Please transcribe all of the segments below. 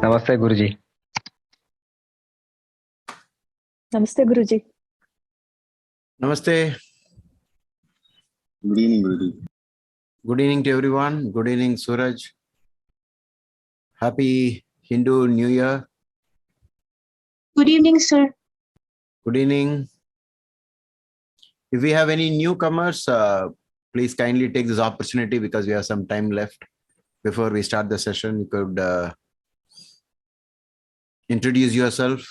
Namaste, Guruji. Namaste, Guruji. Namaste. Good evening, Guruji. Good evening to everyone. Good evening, Suraj. Happy Hindu New Year. Good evening, sir. Good evening. If we have any newcomers, please kindly take this opportunity because we have some time left before we start the session. You could introduce yourself.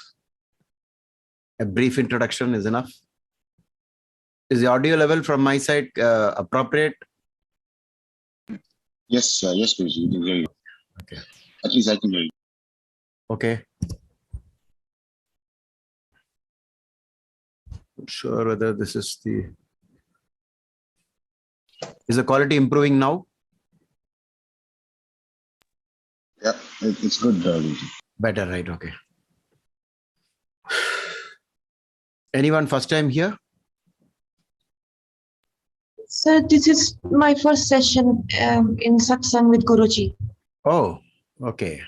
A brief introduction is enough. Is the audio level from my side appropriate? Yes, Guruji, we can hear you. Okay. At least I can hear you. Okay. Not sure whether this is the... Is the quality improving now? Yeah, it's good, Guruji. Better, right? Okay. Anyone first time here? Sir, this is my first session in Satsang with Guruji. Oh, okay.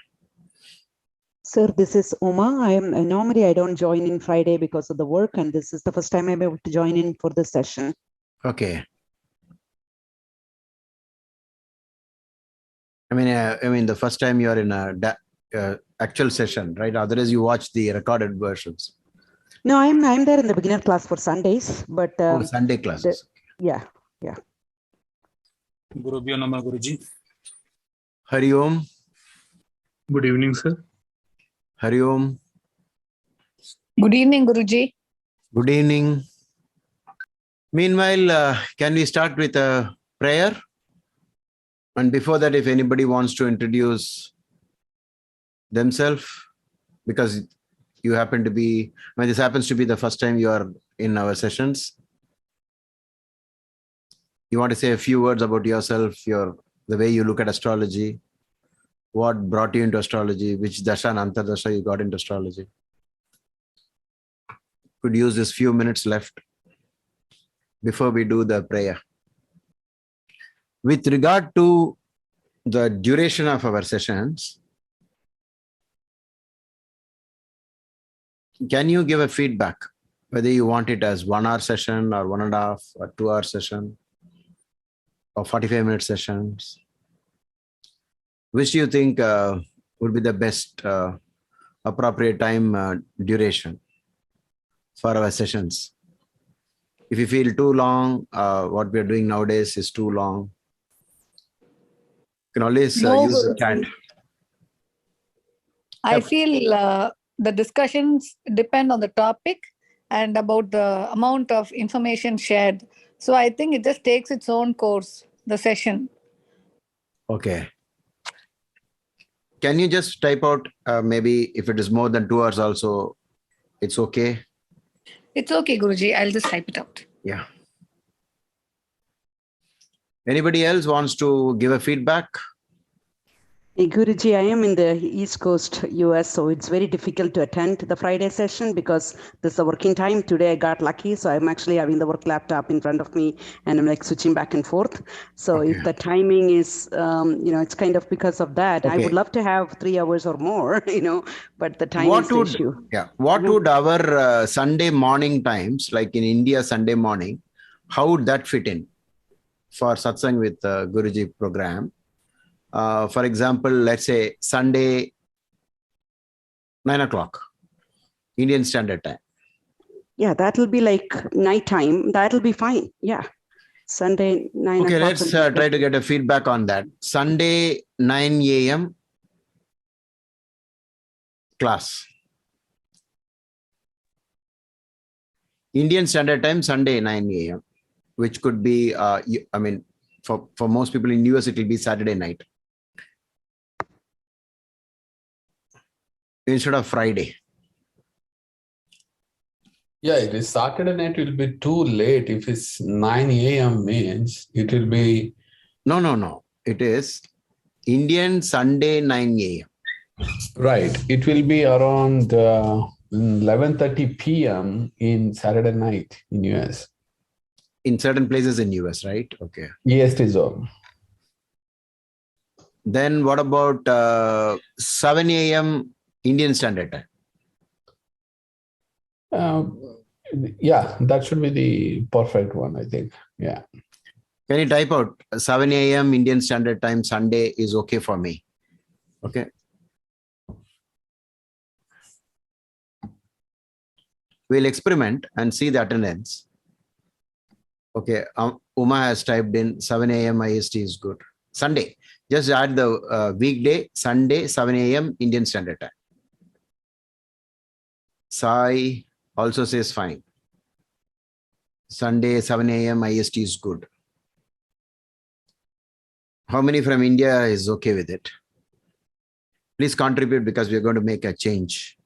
Sir, this is Uma. Normally I don't join in Friday because of the work, and this is the first time I'm able to join in for this session. Okay. I mean, the first time you are in a actual session, right? Otherwise, you watch the recorded versions. No, I'm there in the beginner class for Sundays, but Sunday classes. Yeah. Gurubhyo Namah, Guruji. Hari Om. Good evening, sir. Hari Om. Good evening, Guruji. Good evening. Meanwhile, can we start with a prayer? And before that, if anybody wants to introduce themselves, because you happen to be, when this happens to be the first time you are in our sessions, you want to say a few words about yourself, the way you look at astrology, what brought you into astrology, which dasha and antardasha you got into astrology. Could use this few minutes left before we do the prayer. With regard to the duration of our sessions, can you give a feedback whether you want it as 1 hour session or 1.5 or 2 hour session or 45-minute sessions? Which do you think would be the best appropriate time duration for our sessions? If you feel too long, what we are doing nowadays is too long, you can always use the chat. I feel the discussions depend on the topic and about the amount of information shared. So I think it just takes its own course, the session. Okay. Can you just type out maybe if it is more than 2 hours also, it's okay? It's okay, Guruji. I'll just type it out. Yeah. Anybody else wants to give a feedback? Hey, Guruji, I am in the East Coast, US, so it's very difficult to attend the Friday session because this is the working time. Today I got lucky, so I'm actually having the work laptop in front of me and I'm like switching back and forth. So Okay. if the timing is, it's kind of because of that. Okay. I would love to have 3 hours or more, but the time is the issue. Yeah. What would our Sunday morning times, like in India Sunday morning, how would that fit in for Satsang with Guruji program? For example, let's say Sunday, 9 o'clock, Indian Standard Time. Yeah, that will be like nighttime. That'll be fine. Yeah. Sunday, 9 o'clock. Okay, let's try to get a feedback on that. Sunday, 9 a.m. class. Indian Standard Time, Sunday, 9 a.m., which could be, for most people in US, it will be Saturday night instead of Friday. Yeah, it is Saturday night will be too late. If it's 9 a.m. means it will be... No. It is Indian Sunday 9 a.m. Right. It will be around 11:30 p.m. in Saturday night in US. In certain places in US, right? Okay. EST zone. Then what about 7 a.m. Indian Standard Time? Yeah, that should be the perfect one, I think. Yeah. Can you type out 7 a.m. Indian Standard Time Sunday is okay for me? Okay. We'll experiment and see the attendance. Okay. Uma has typed in 7 a.m. IST is good. Sunday. Just add the weekday, Sunday, 7 a.m. Indian Standard Time. Sai also says fine. Sunday, 7 a.m. IST is good. How many from India is okay with it? Please contribute because we're going to make a change.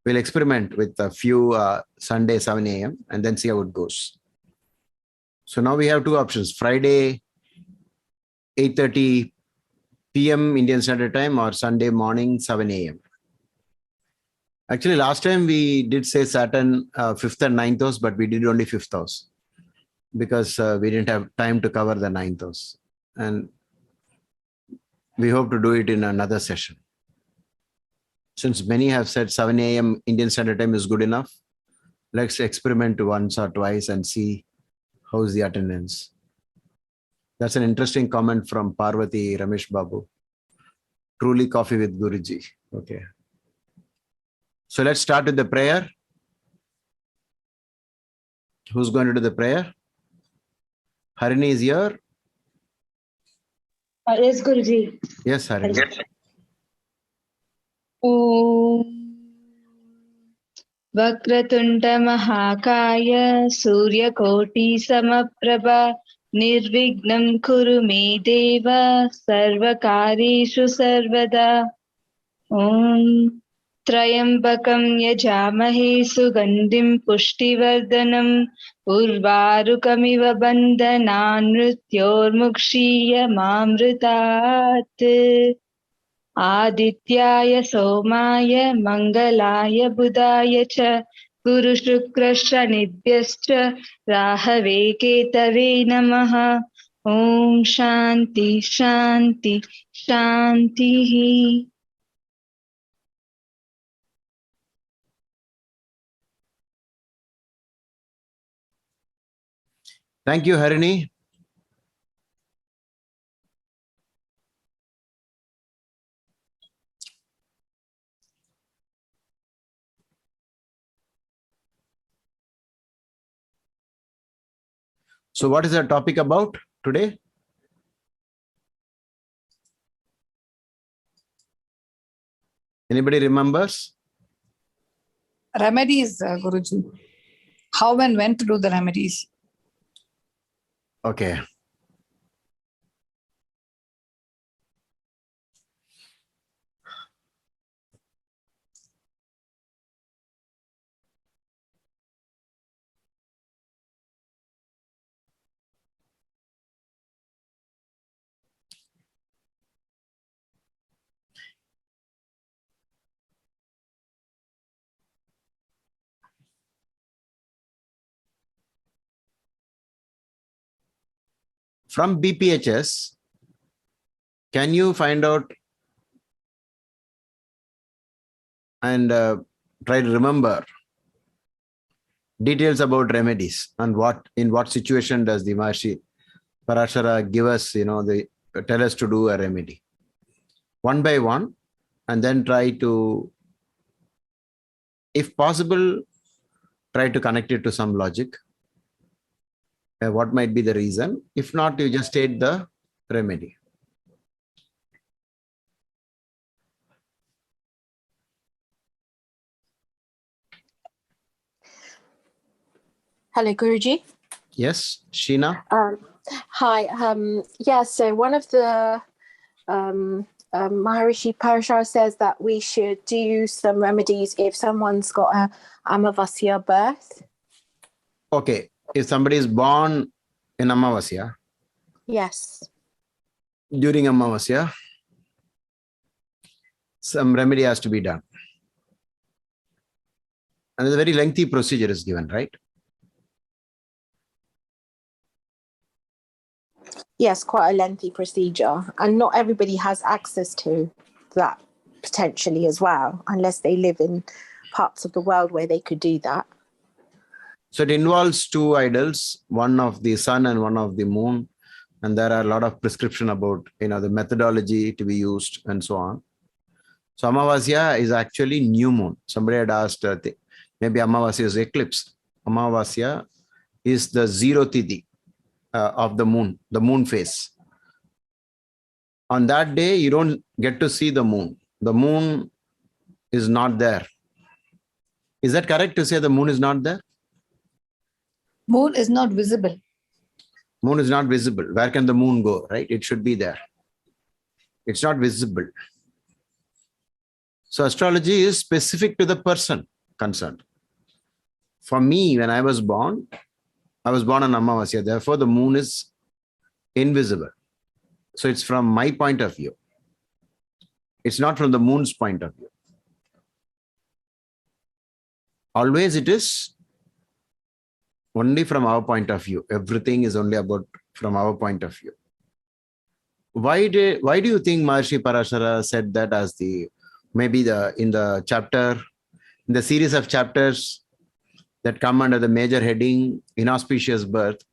We'll experiment with a few Sunday, 7 a.m. and then see how it goes. So now we have two options. Friday, 8:30 p.m. Indian Standard Time or Sunday morning, 7 a.m. Actually, last time we did say Saturn 5th and 9th house, but we did only 5th house because we didn't have time to cover the 9th house. And we hope to do it in another session. Since many have said 7 a.m. Indian Standard Time is good enough, let's experiment once or twice and see how's the attendance. That's an interesting comment from Parvati Ramesh Babu. Truly coffee with Guruji. Okay. So let's start with the prayer. Who's going to do the prayer? Harini is here. Yes, Guruji. Yes, Harini. ॐ वक्रतुण्डमहाकाय सूर्यकोटिसमप्रभा निर्विघ्नं कुरु मे देव सर्वकार्येषु सर्वदा ॐ त्र्यम्बकं यजामहे सुगन्धिं पुष्टिवर्धनम् उर्वारुकमिव बन्धनान् मृत्योर्मुक्षीयमामृतात् आदित्याय सोमाय मङ्गलाय बुधाय च गुरुशुक्रशनिभ्यश्च राहवे केतवे नमः ॐ शान्ति शान्ति शान्तिः. Thank you, Harini. So what is the topic about today? Anybody remembers? Remedies, Guruji. How and when to do the remedies? Okay. From BPHS, can you find out and try to remember details about remedies and in what situation does the Maharishi Parashara give us, tell us to do a remedy one by one, and then try to, if possible, try to connect it to some logic. What might be the reason? If not, you just state the remedy. Hello, Guruji. Yes, Sheena. Hi. So one of the Maharishi Parashar says that we should do some remedies if someone's got a Amavasya birth. Okay. If somebody is born in Amavasya, Yes. during Amavasya, some remedy has to be done. And a very lengthy procedure is given, right? Yes, quite a lengthy procedure. And not everybody has access to that potentially as well, unless they live in parts of the world where they could do that. So it involves two idols, one of the sun and one of the moon. And there are a lot of prescription about, the methodology to be used and so on. So Amavasya is actually new moon. Somebody had asked, maybe Amavasya is eclipse. Amavasya is the zero tithi of the moon phase. On that day, you don't get to see the moon. The moon is not there. Is that correct to say the moon is not there? Moon is not visible. Moon is not visible. Where can the moon go, right? It should be there. It's not visible. So astrology is specific to the person concerned. For me, when I was born on Amavasya. Therefore, the moon is invisible. So it's from my point of view. It's not from the moon's point of view. Always it is only from our point of view. Everything is only about from our point of view. Why do you think Maharishi Parashara said that as in the series of chapters that come under the major heading inauspicious birth?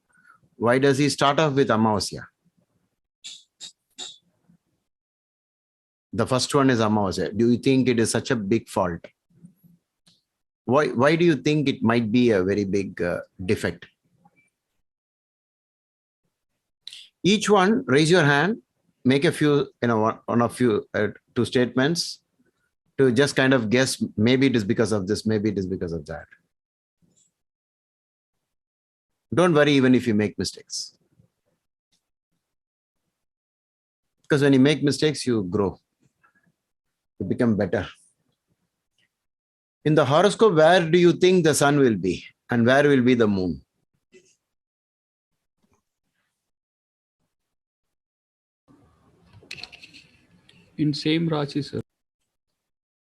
Why does he start off with Amavasya? The first one is Amavasya. Do you think it is such a big fault? Why do you think it might be a very big defect? Each one, raise your hand, make a few, two statements to just kind of guess, maybe it is because of this, maybe it is because of that. Don't worry even if you make mistakes. Because when you make mistakes, you grow. You become better. In the horoscope, where do you think the sun will be? And where will be the moon? In same Rashi, sir.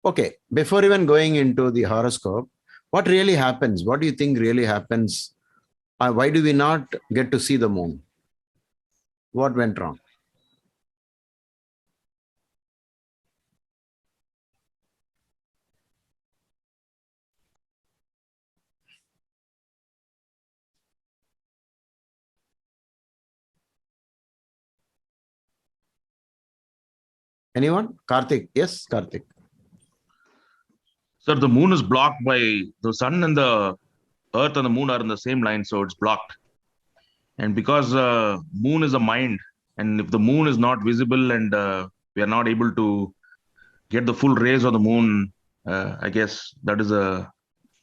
Okay, before even going into the horoscope, what really happens? What do you think really happens? Why do we not get to see the moon? What went wrong? Anyone? Karthik? Yes, Karthik. Sir, the moon is blocked by the sun, and the earth and the moon are in the same line, so it's blocked. And because moon is a mind, and if the moon is not visible and we are not able to get the full rays of the moon, I guess that is a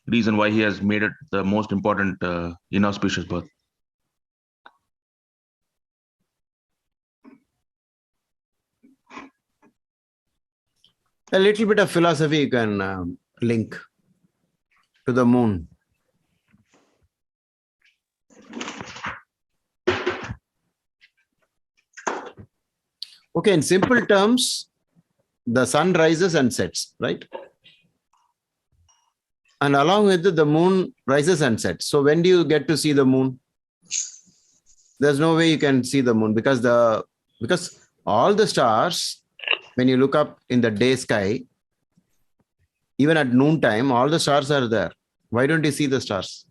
reason why he has made it the most important inauspicious birth. A little bit of philosophy you can link to the moon. Okay, in simple terms, the sun rises and sets, right? And along with it, the moon rises and sets. So when do you get to see the moon? There's no way you can see the moon because all the stars, when you look up in the day sky, even at noontime, all the stars are there. Why don't you see the stars?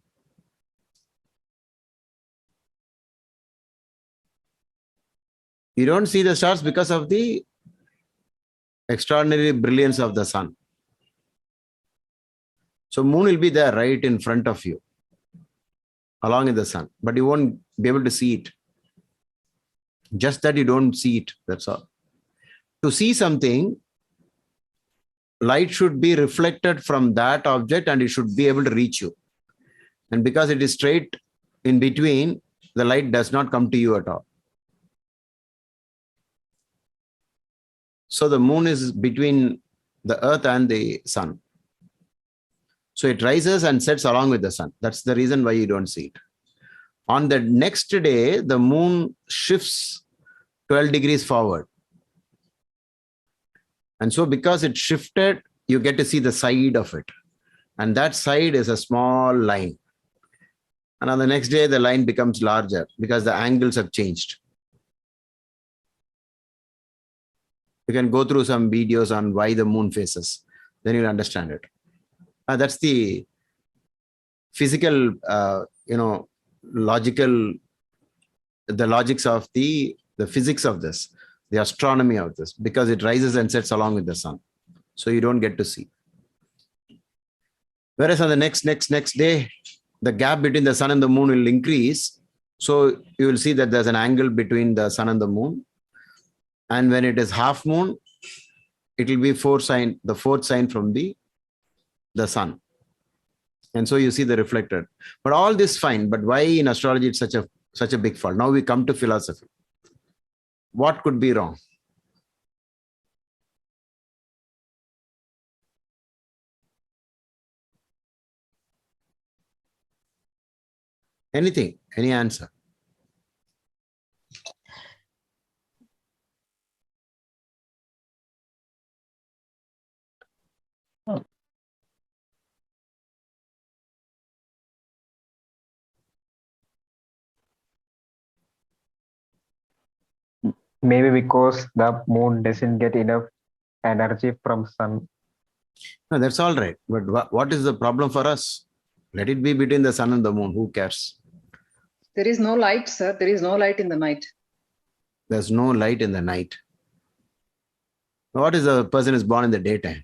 You don't see the stars because of the extraordinary brilliance of the sun. So moon will be there right in front of you, along with the sun, but you won't be able to see it. Just that you don't see it, that's all. To see something, light should be reflected from that object and it should be able to reach you. And because it is straight in between, the light does not come to you at all. So the moon is between the earth and the sun. So it rises and sets along with the sun. That's the reason why you don't see it. On the next day, the moon shifts 12 degrees forward. And so because it shifted, you get to see the side of it. And that side is a small line. And on the next day, the line becomes larger because the angles have changed. You can go through some videos on why the moon phases. Then you'll understand it. That's the physical, logical, the logics of the physics of this, the astronomy of this, because it rises and sets along with the sun. So you don't get to see. Whereas on the next day, the gap between the sun and the moon will increase. So you will see that there's an angle between the sun and the moon. And when it is half moon, it will be the fourth sign from the sun. And so you see the reflected. But all this fine. But why in astrology it's such a big fault? Now we come to philosophy. What could be wrong? Anything, any answer? Maybe because the moon doesn't get enough energy from sun. No, that's all right. But what is the problem for us? Let it be between the sun and the moon. Who cares? There is no light, sir. There is no light in the night. There's no light in the night. What is a person is born in the daytime?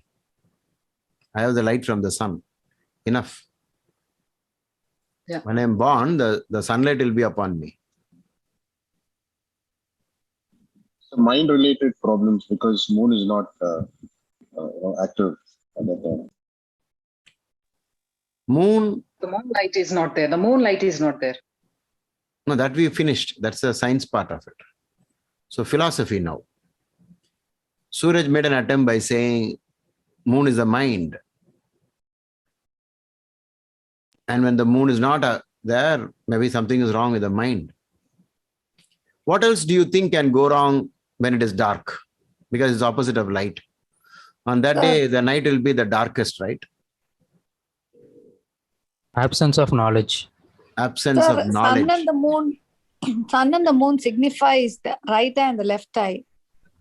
I have the light from the sun. Enough. Yeah. When I'm born, the sunlight will be upon me. So mind-related problems because moon is not active at that time. Moon. The moonlight is not there. The moonlight is not there. No, that we finished. That's the science part of it. So philosophy now. Suraj made an attempt by saying moon is the mind. And when the moon is not there, maybe something is wrong with the mind. What else do you think can go wrong when it is dark? Because it's opposite of light. On that day, the night will be the darkest, right? Absence of knowledge. Absence of knowledge. Sun and the moon signifies the right eye and the left eye.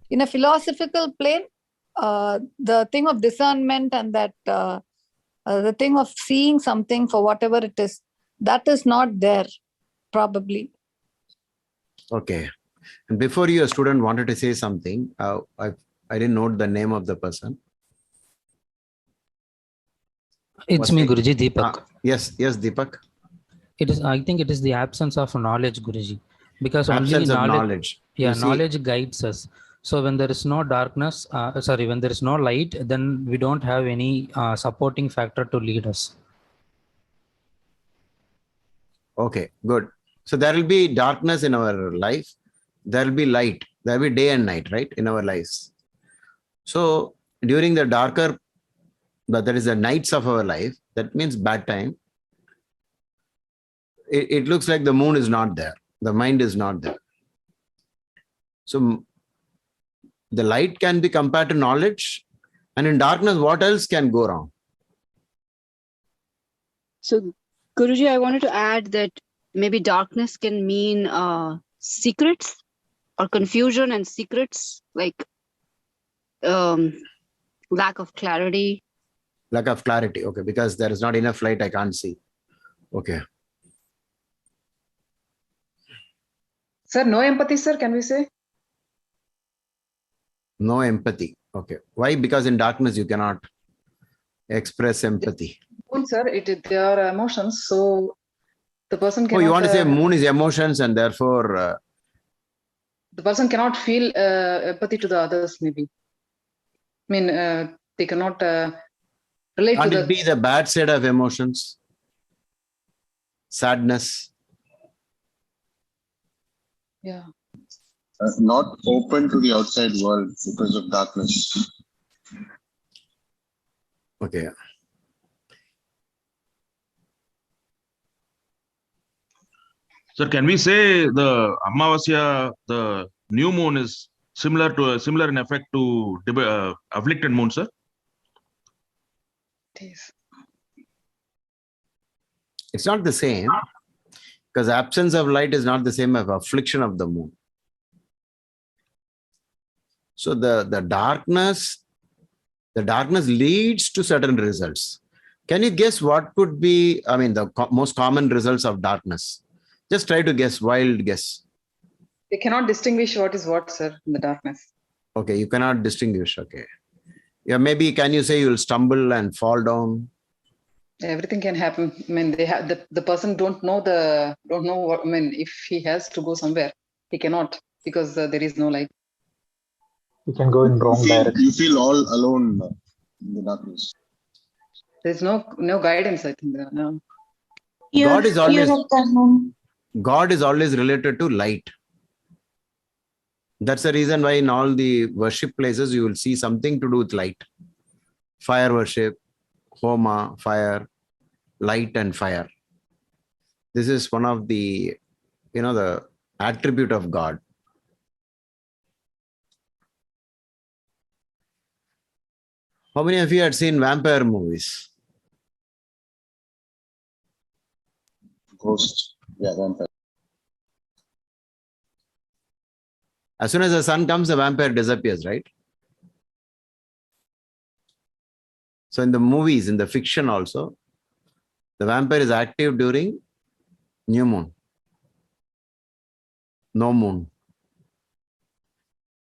In a philosophical plane, the thing of discernment and that the thing of seeing something for whatever it is, that is not there, probably. Okay. And before you, a student wanted to say something. I didn't note the name of the person. It's me, Guruji, Deepak. Yes, Deepak. I think it is the absence of knowledge, Guruji. Because absence only of knowledge. Yeah, knowledge guides us. So when there is no darkness, when there is no light, then we don't have any supporting factor to lead us. Okay, good. So there will be darkness in our life. There will be light. There will be day and night, right, in our lives. So during the darker, but that is the nights of our life, that means bad time. It looks like the moon is not there. The mind is not there. So the light can be compared to knowledge. And in darkness, what else can go wrong? So, Guruji, I wanted to add that maybe darkness can mean secrets or confusion and secrets, like lack of clarity. Lack of clarity. Okay, because there is not enough light, I can't see. Okay. Sir, no empathy, sir, can we say? No empathy. Okay. Why? Because in darkness, you cannot express empathy. Moon, sir, they are emotions. So the person cannot... Oh, you want to say moon is emotions and therefore... the person cannot feel empathy to the others, maybe. I mean, they cannot relate to the... Can it be the bad side of emotions? Sadness? Yeah. Not open to the outside world because of darkness. Okay. Sir, can we say the Amavasya, the new moon, is similar in effect to afflicted moon, sir? It's not the same, because absence of light is not the same as affliction of the moon. So the darkness leads to certain results. Can you guess what could be, I mean, the most common results of darkness? Just try to guess, wild guess. They cannot distinguish what is what, sir, in the darkness. Okay, you cannot distinguish. Okay. Yeah, maybe can you say you'll stumble and fall down? Everything can happen. I mean, they have the person don't know what. I mean, if he has to go somewhere, he cannot because there is no light. You can go in wrong direction. You feel all alone in the darkness. There's no guidance, I think. No. God is always related to light. That's the reason why in all the worship places you will see something to do with light. Fire worship, homa, fire, light and fire. This is one of the, the attribute of God. How many of you had seen vampire movies? Ghost. Yeah, vampire. As soon as the sun comes, the vampire disappears, right? So in the movies, in the fiction also, the vampire is active during new moon, no moon.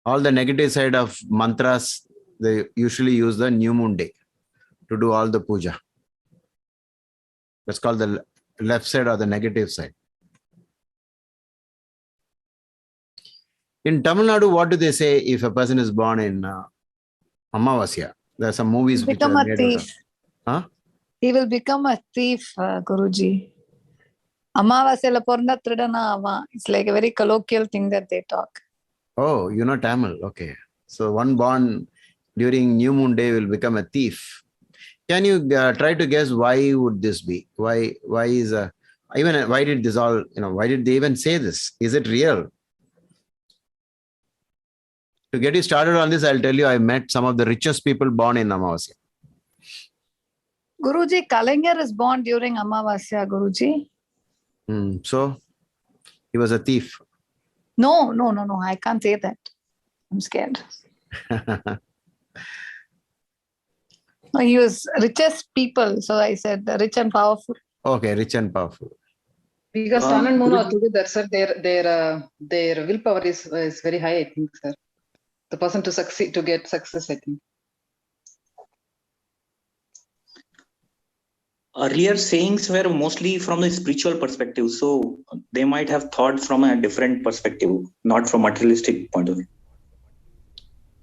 All the negative side of mantras, they usually use the new moon day to do all the puja. That's called the left side or the negative side. In Tamil Nadu, what do they say if a person is born in Amavasya? There are some movies which become are a made thief. Huh? He will become a thief, Guruji. Amavasyala porna tridana ava. It's like a very colloquial thing that they talk. Oh, you know Tamil. Okay. So one born during new moon day will become a thief. Can you try to guess why would this be? Why is even why did this all, why did they even say this? Is it real? To get you started on this, I'll tell you, I met some of the richest people born in Amavasya. Guruji, Kalaignar is born during Amavasya, Guruji. So, he was a thief. No, I can't say that. I'm scared. No, he was richest people. So I said rich and powerful. Okay, rich and powerful. Because sun and moon are together, sir. Their willpower is very high, I think, sir. The person to get success, I think. Earlier sayings were mostly from the spiritual perspective, so they might have thought from a different perspective, not from materialistic point of view.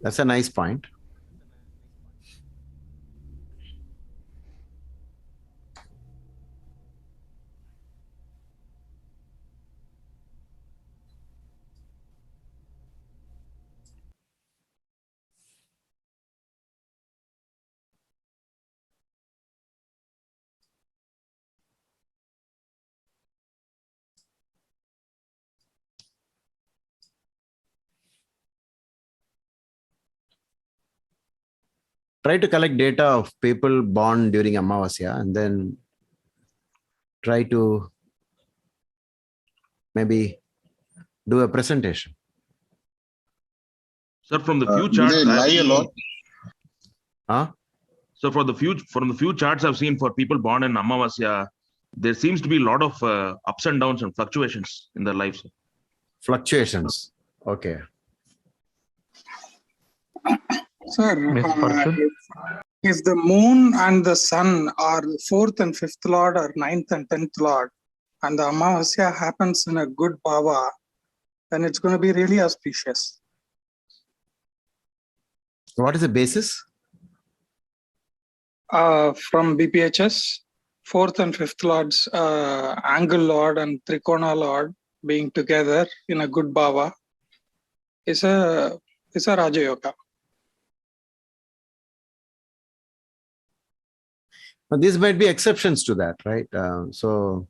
That's a nice point. Try to collect data of people born during Amavasya and then try to maybe do a presentation. Sir, from the few charts they lie a lot? Huh? So from the few charts I've seen for people born in Amavasya, there seems to be a lot of ups and downs and fluctuations in their lives. Fluctuations. Okay. Sir, if the moon and the sun are the 4th and 5th lord or 9th and 10th lord, and the Amavasya happens in a good bhava, then it's going to be really auspicious. What is the basis? From BPHS, 4th and 5th lords, angle lord and trikona lord being together in a good bhava is a Raja Yoga. Now, these might be exceptions to that, right? So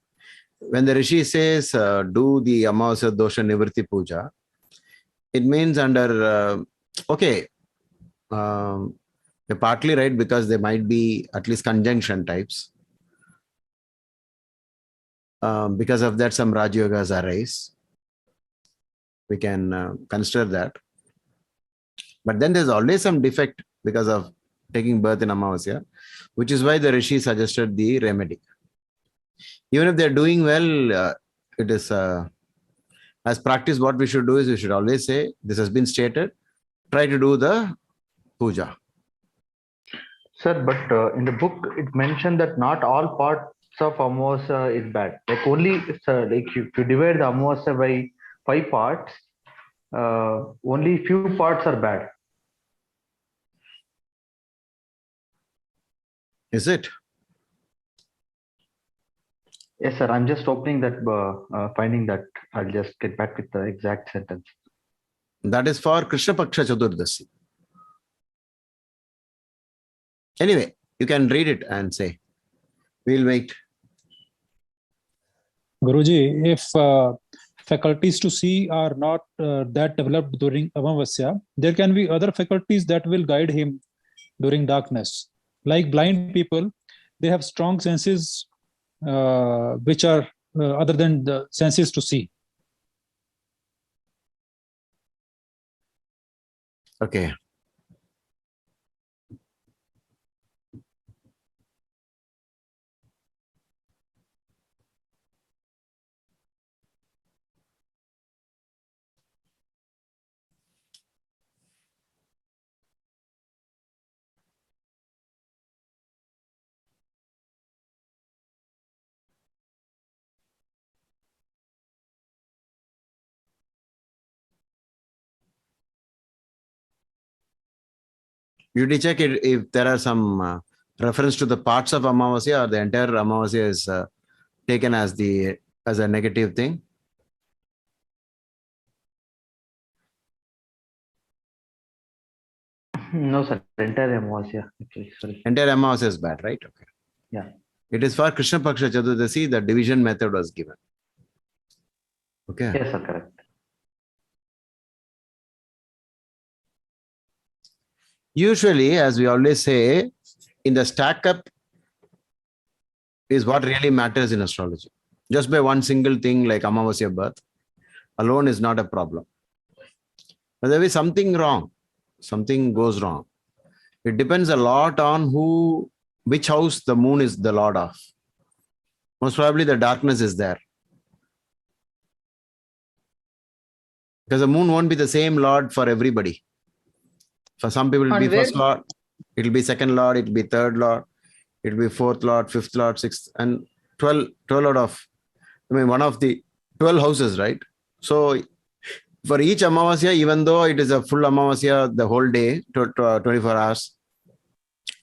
when the Rishi says, do the Amavasya Dosha Nivritti Puja, it means under, you're partly right because there might be at least conjunction types. Because of that, some Raj Yogas arise. We can consider that. But then there's always some defect because of taking birth in Amavasya, which is why the Rishi suggested the remedy. Even if they're doing well, it is as practice, what we should do is we should always say, this has been stated, try to do the puja. Sir, but in the book, it mentioned that not all parts of Amavasya is bad. Like only, like if you divide the Amavasya by 5 parts, only few parts are bad. Is it? Yes, sir. I'm just opening that, finding that. I'll just get back with the exact sentence. That is for Krishna Paksha Chaturdashi. Anyway, you can read it and say. We'll wait. Guruji, if faculties to see are not that developed during Amavasya, there can be other faculties that will guide him during darkness. Like blind people, they have strong senses which are other than the senses to see. Okay. You need to check it if there are some reference to the parts of Amavasya or the entire Amavasya is taken as a negative thing. No, sir. Entire Amavasya. Actually, sorry. Entire Amavasya is bad, right? Okay. Yeah. It is for Krishna Paksha Chaturdashi, the division method was given. Okay. Yes, sir. Correct. Usually, as we always say, in the stack up is what really matters in astrology. Just by one single thing like Amavasya birth alone is not a problem. But there is something wrong. Something goes wrong. It depends a lot on which house the moon is the lord of. Most probably the darkness is there. Because the moon won't be the same lord for everybody. For some people, it will be first lord, it will be second lord, it will be third lord, it will be fourth lord, fifth lord, sixth, and 12 lord of, one of the 12 houses, right? So for each Amavasya, even though it is a full Amavasya the whole day, 24 hours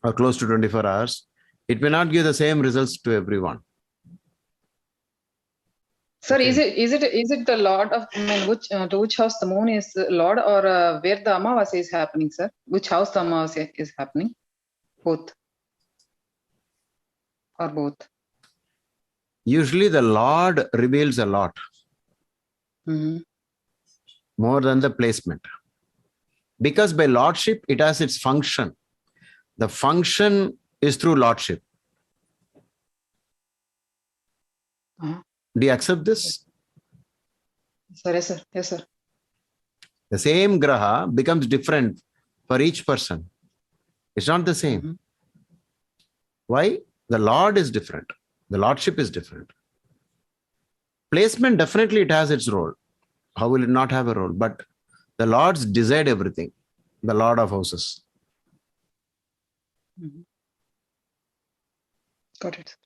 or close to 24 hours, it may not give the same results to everyone. Sir, is it the Lord of, to which house the moon is Lord, or where the Amavasya is happening, sir? Which house the Amavasya is happening? Both. Or both? Usually the Lord reveals a lot. More than the placement. Because by Lordship, it has its function. The function is through Lordship. Do you accept this? Sir, yes, sir. Yes, sir. The same graha becomes different for each person. It's not the same. Why? The Lord is different. The Lordship is different. Placement, definitely it has its role. How will it not have a role? But the Lords decide everything. The Lord of houses. Got it.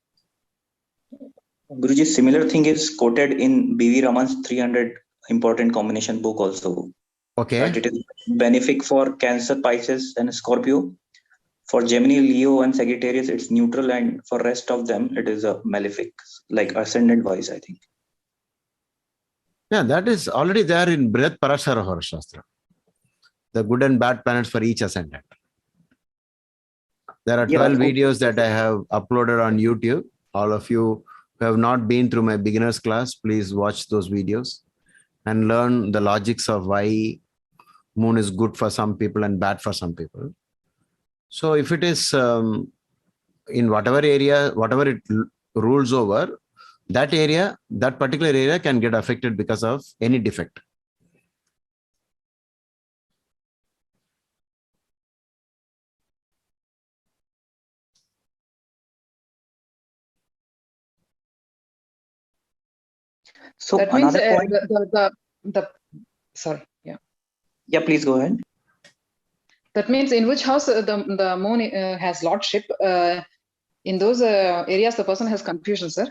Guruji, similar thing is quoted in B.V. Raman's 300 important combination book also. Okay. That it is benefic for Cancer, Pisces, and Scorpio. For Gemini, Leo, and Sagittarius, it's neutral, and for rest of them, it is a malefic, like ascendant wise, I think. Yeah, that is already there in Brihat Parashara Hora Shastra. The good and bad planets for each ascendant. There are 12 videos that I have uploaded on YouTube. All of you who have not been through my beginner's class, please watch those videos and learn the logics of why moon is good for some people and bad for some people. So if it is in whatever area, whatever it rules over, that area, that particular area can get affected because of any defect. So That means another point. Sorry, yeah. Yeah, please go ahead. That means in which house the moon has lordship, in those areas the person has confusion, sir.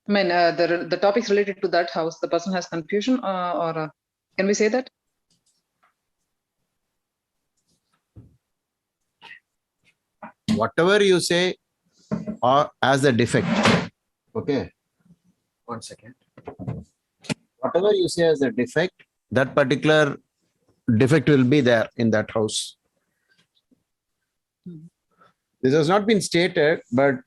I mean, the topics related to that house, the person has confusion, or can we say that? Whatever you say or as a defect, okay, 1 second. Whatever you say as a defect, that particular defect will be there in that house. This has not been stated, but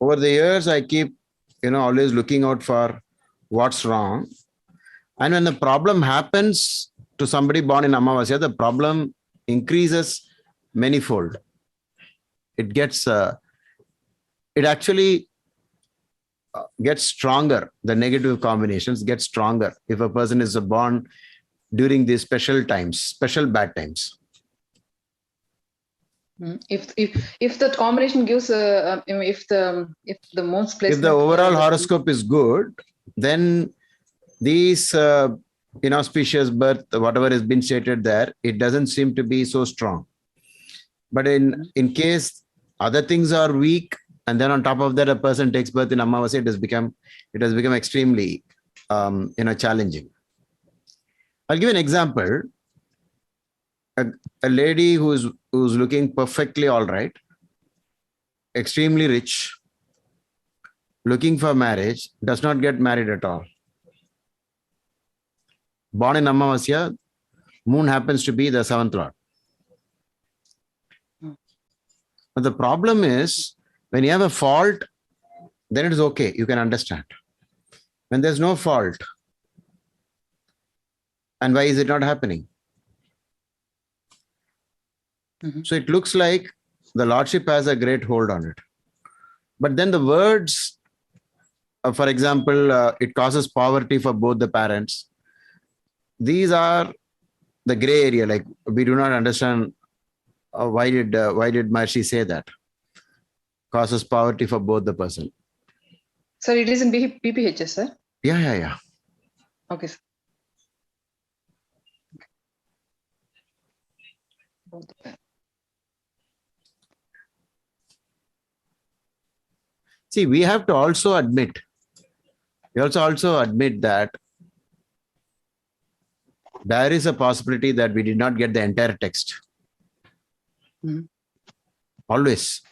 over the years, I keep, always looking out for what's wrong. And when the problem happens to somebody born in Amavasya, the problem increases manifold. It gets, it actually gets stronger. The negative combinations get stronger if a person is born during these special times, special bad times. If that combination gives, if the moon's placement, if the overall horoscope is good, then these inauspicious birth, whatever has been stated there, it doesn't seem to be so strong. But in case other things are weak, and then on top of that, a person takes birth in Amavasya, it has become extremely challenging. I'll give an example. A lady who's looking perfectly all right, extremely rich, looking for marriage, does not get married at all. Born in Amavasya, moon happens to be the 7th lord. But the problem is, when you have a fault, then it is okay, you can understand. When there's no fault, and why is it not happening? So it looks like the lordship has a great hold on it. But then the words, for example, it causes poverty for both the parents. These are the gray area. Like, we do not understand why did Maharishi say that? Causes poverty for both the person. Sir, it is in PPHS, sir? Yeah. Okay, sir. See, we have to also admit, that there is a possibility that we did not get the entire text. Always,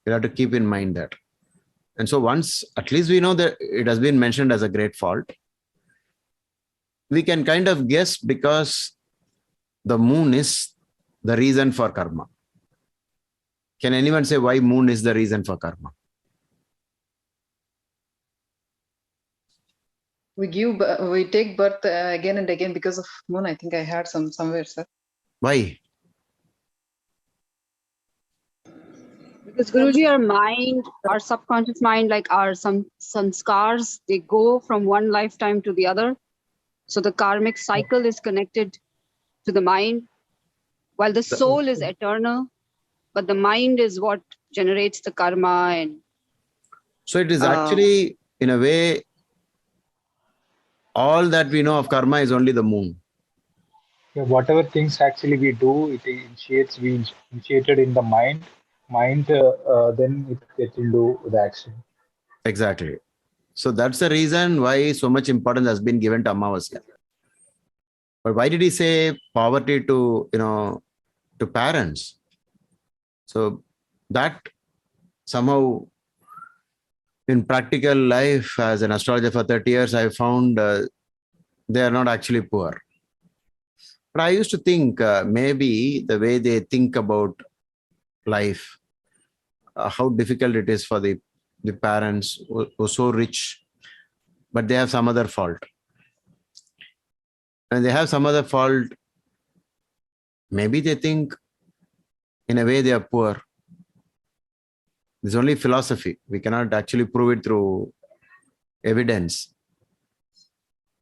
you have to keep in mind that. And so once, at least we know that it has been mentioned as a great fault, we can kind of guess, because the moon is the reason for karma. Can anyone say why moon is the reason for karma? We take birth again and again because of moon. I think I heard somewhere, sir. Why? Because Guruji, our mind, our subconscious mind, like our some sanskars, they go from one lifetime to the other. So the karmic cycle is connected to the mind, while the soul is eternal, but the mind is what generates the karma. And so it is actually, in a way, all that we know of karma is only the moon. Yeah, whatever things actually we do, we initiated in the mind. Then it gets into the action. Exactly. So that's the reason why so much importance has been given to Amavasya. But why did he say poverty to parents? So that somehow, in practical life, as an astrologer for 30 years, I found they are not actually poor. But I used to think maybe the way they think about life, how difficult it is for the parents who are so rich, but they have some other fault. And they have some other fault, maybe they think in a way they are poor. It's only philosophy. We cannot actually prove it through evidence.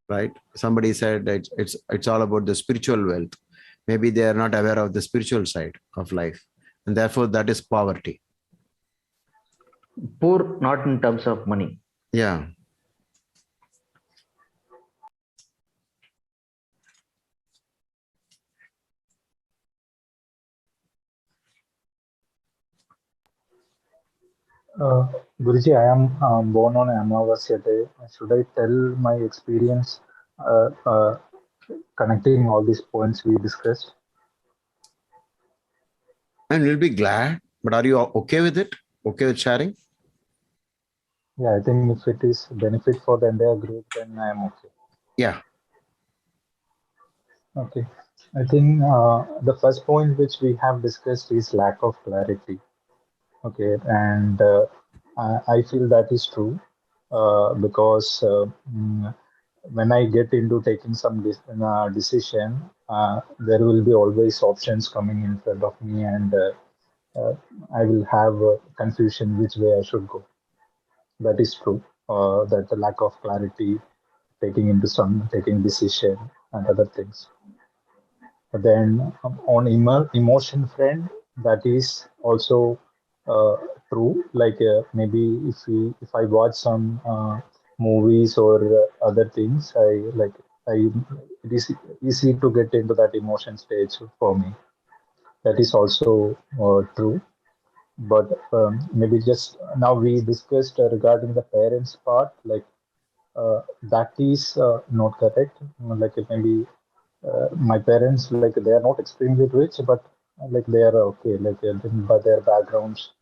Right? Somebody said that it's all about the spiritual wealth. Maybe they are not aware of the spiritual side of life. And therefore, that is poverty. Poor not in terms of money. Yeah. Guruji, I am born on Amavasya day. Should I tell my experience connecting all these points we discussed? And we'll be glad. But are you okay with it? Okay with sharing? Yeah, I think if it is benefit for the entire group, then I am okay. Yeah. Okay. I think the first point which we have discussed is lack of clarity. Okay, and I feel that is true because when I get into taking some decision, there will be always options coming in front of me, and I will have confusion which way I should go. That is true. That the lack of clarity, taking decision and other things. But then on emotion front, that is also true. Like maybe if I watch some movies or other things, I it is easy to get into that emotion stage for me. That is also true. But maybe just now we discussed regarding the parents part, like that is not correct. Like maybe my parents, like they are not extremely rich, but like they are okay, like by their backgrounds,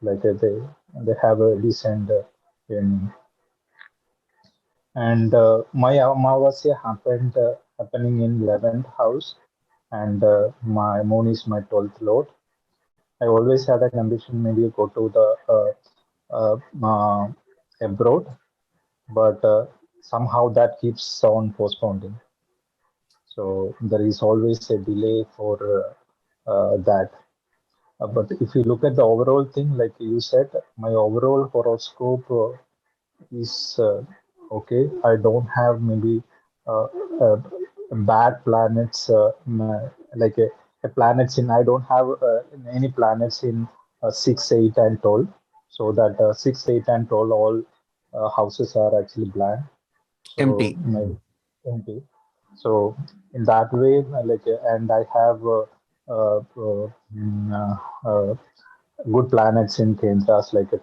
like they have a decent earning. And my Amavasya happening in 11th house, and my moon is my 12th lord. I always had an ambition maybe go to the abroad, but somehow that keeps on postponing. So there is always a delay for that. But if you look at the overall thing, like you said, my overall horoscope is okay. I don't have maybe uh, uh, bad planets, like a planets in. I don't have any planets in 6, 8, and 12. So that 6, 8, and 12 all houses are actually blank. So Empty. empty. So in that way, and I have good planets in Kendras, like a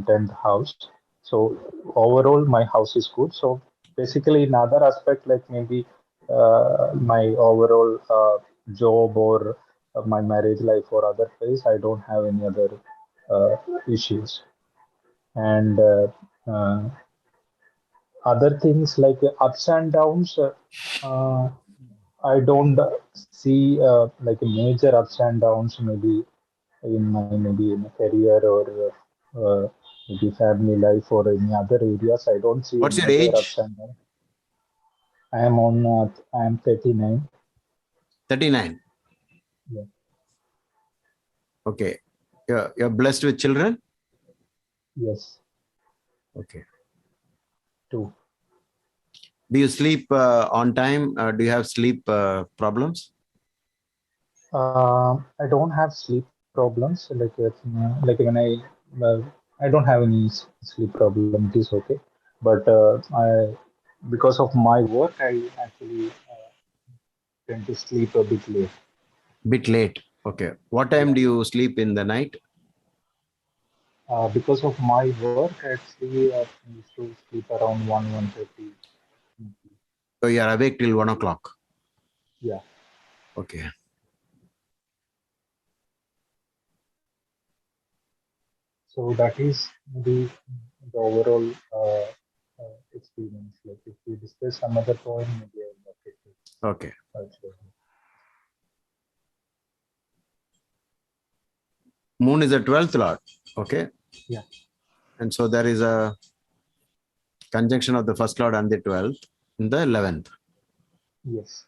tenth house. So overall, my house is good. So basically, in other aspect, like maybe my overall job or my marriage life or other place, I don't have any other uh, issues. And other things like ups and downs, I don't see like a major ups and downs maybe in a career or maybe family life or any other areas. I don't see a What's your major ups age? and downs. I am 39. 39. Yeah. Okay. You're blessed with children? Yes. Okay. 2. Do you sleep on time? Do you have sleep problems? I don't have sleep problems. Like when I don't have any sleep problem. It is okay. But because of my work, I actually tend to sleep a bit late. Bit late. Okay. What time do you sleep in the night? Because of my work, actually, I used to sleep around 1:30. So you are awake till 1 o'clock. Yeah. Okay. So that is the overall experience. Like if we discuss some other point, maybe I'll look at it. Okay. Moon is the 12th lord. Okay. Yeah. And so there is a conjunction of the first lord and the 12th in the 11th. Yes.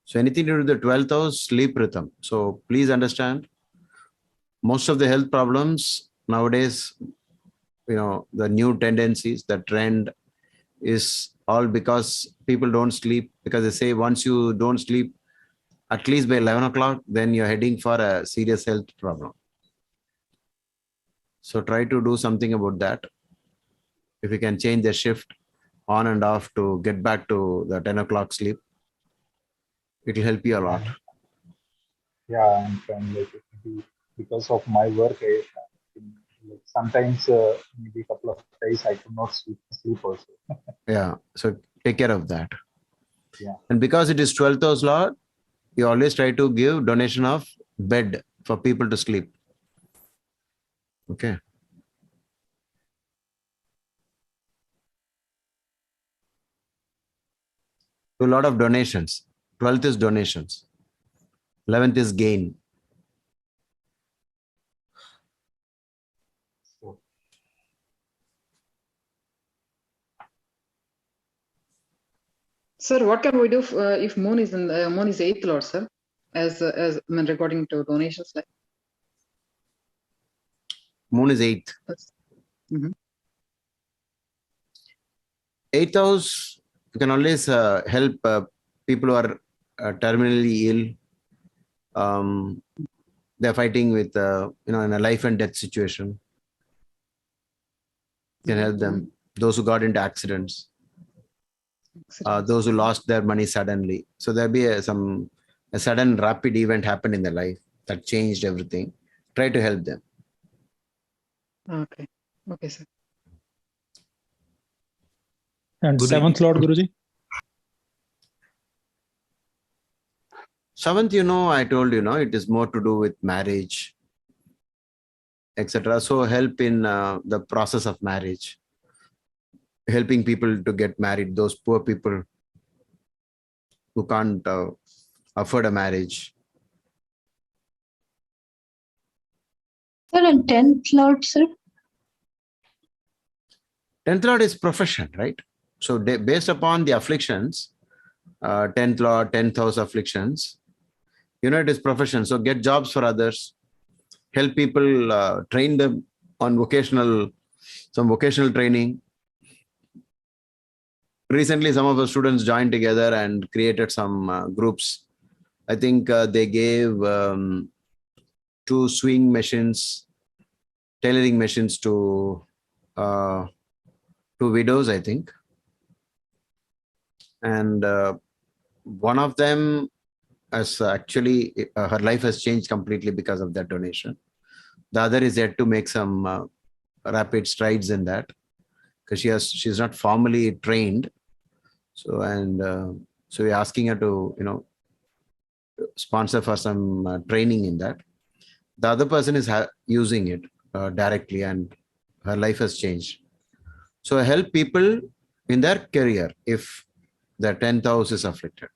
So anything to do with the 12th house, sleep rhythm. So please understand, most of the health problems nowadays, the new tendencies, the trend is all because people don't sleep, because they say once you don't sleep at least by 11 o'clock, then you're heading for a serious health problem. So try to do something about that. If you can change the shift, on and off to get back to the 10 o'clock sleep. It will help you a lot. Yeah, I'm trying, like, because of my work, like, sometimes maybe a couple of days I could not sleep also. Yeah, so take care of that. Yeah. And because it is 12th house Lord, you always try to give donation of bed for people to sleep. Okay. Do a lot of donations. 12th is donations. 11th is gain. Sir, what can we do if moon is in moon is 8th lord, sir? As I mean, regarding to donations, like Moon is 8th. Mhm. 8th house, you can always help people who are terminally ill. They're fighting with, in a life and death situation. You can help them. Those who got into accidents. Those who lost their money suddenly. So there'll be a sudden rapid event happened in their life that changed everything. Try to help them. Okay. Okay, sir. And 7th Lord, Guruji? 7th, I told you, it is more to do with marriage, etc. So help in the process of marriage, helping people to get married, those poor people who can't afford a marriage. Sir, and 10th Lord, sir? 10th Lord is profession, right? So based upon the afflictions, 10th Lord, 10th house afflictions, it is profession. So get jobs for others, help people, train them on some vocational training. Recently, some of the students joined together and created some groups. I think they gave 2 sewing machines, tailoring machines to 2 widows, I think. And one of them has actually, her life has changed completely because of that donation. The other is yet to make some rapid strides in that, because she's not formally trained. So we're asking her to sponsor for some training in that. The other person is using it directly, and her life has changed. So help people in their career if the 10th house is afflicted.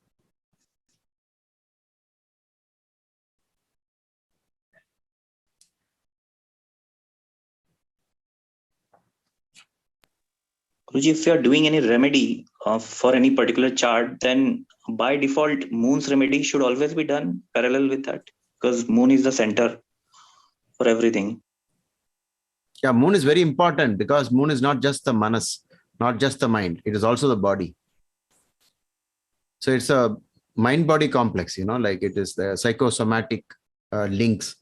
Guruji, if you are doing any remedy for any particular chart, then by default, moon's remedy should always be done parallel with that, because moon is the center for everything. Yeah, moon is very important because moon is not just the manas, not just the mind. It is also the body. So it's a mind-body complex, like it is the psychosomatic links.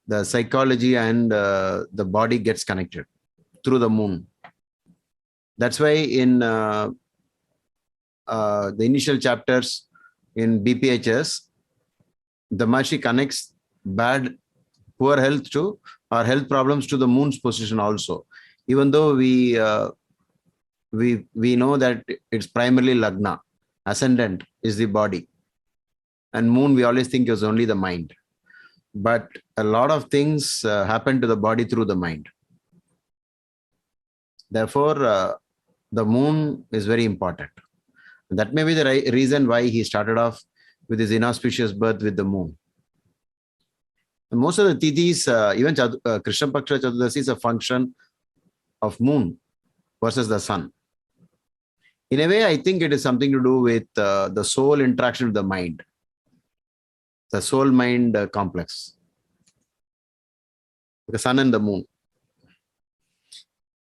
The psychology and the body gets connected through the moon. That's why in the initial chapters in BPHS, the Maharishi connects poor health to or health problems to the moon's position also. Even though we know that it's primarily Lagna, ascendant is the body, and moon we always think is only the mind. But a lot of things happen to the body through the mind. Therefore, the moon is very important. That may be the reason why he started off with his inauspicious birth with the moon. And most of the tithis, even Krishna Paksha Chaturdashi is a function of moon versus the sun. In a way, I think it is something to do with the soul interaction with the mind, the soul-mind complex, the sun and the moon.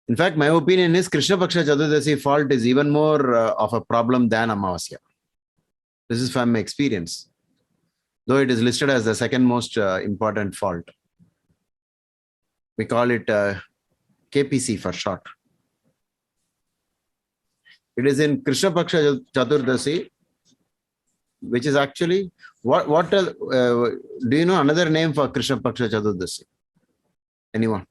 In fact, my opinion is Krishna Paksha Chaturdashi fault is even more of a problem than Amavasya. This is from my experience, though it is listed as the second most important fault. We call it KPC for short. It is in Krishna Paksha Chaturdashi, which is actually what do you know another name for Krishna Paksha Chaturdashi? Anyone?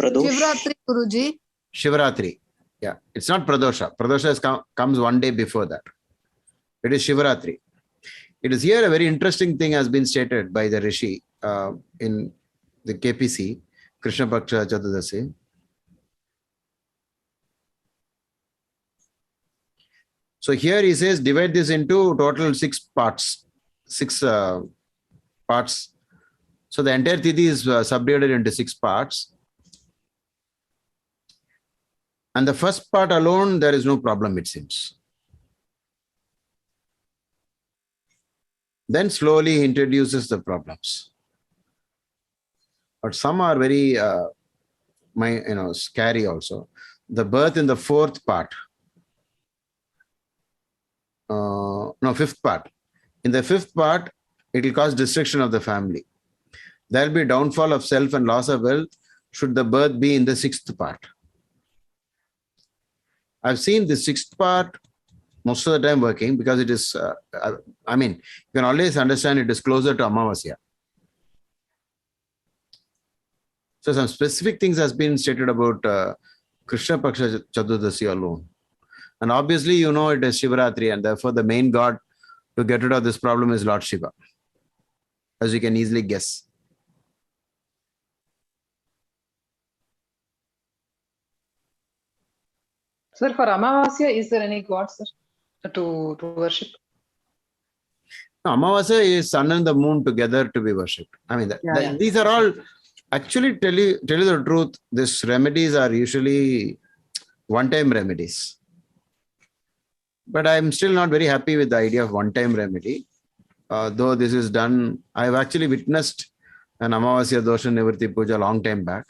Shivratri, Guruji. Shivratri. Yeah, it's not Pradosha. Pradosha comes one day before that. It is Shivratri. It is here a very interesting thing has been stated by the Rishi in the KPC, Krishna Paksha Chaturdashi. So here he says, divide this into total 6 parts. 6 parts. So the entire Tithi is subdivided into 6 parts. And the first part alone, there is no problem, it seems. Then slowly he introduces the problems. But some are very scary also. The birth in the 4th part. No, 5th part. In the 5th part, it will cause destruction of the family. There will be downfall of self and loss of wealth should the birth be in the 6th part. I've seen the 6th part most of the time working because it is, you can always understand it is closer to Amavasya. So some specific things has been stated about Krishna Paksha Chaturdashi alone. And obviously, you know, it is Shivaratri, and therefore the main god to get rid of this problem is Lord Shiva, as you can easily guess. Sir, for Amavasya, is there any god, sir, to worship? No, Amavasya is sun and the moon together to be worshipped. I mean, these are all, actually tell you the truth, these remedies are usually one-time remedies. But I'm still not very happy with the idea of one-time remedy. Though this is done, I've actually witnessed an Amavasya Dosha Nivritti Puja a long time back.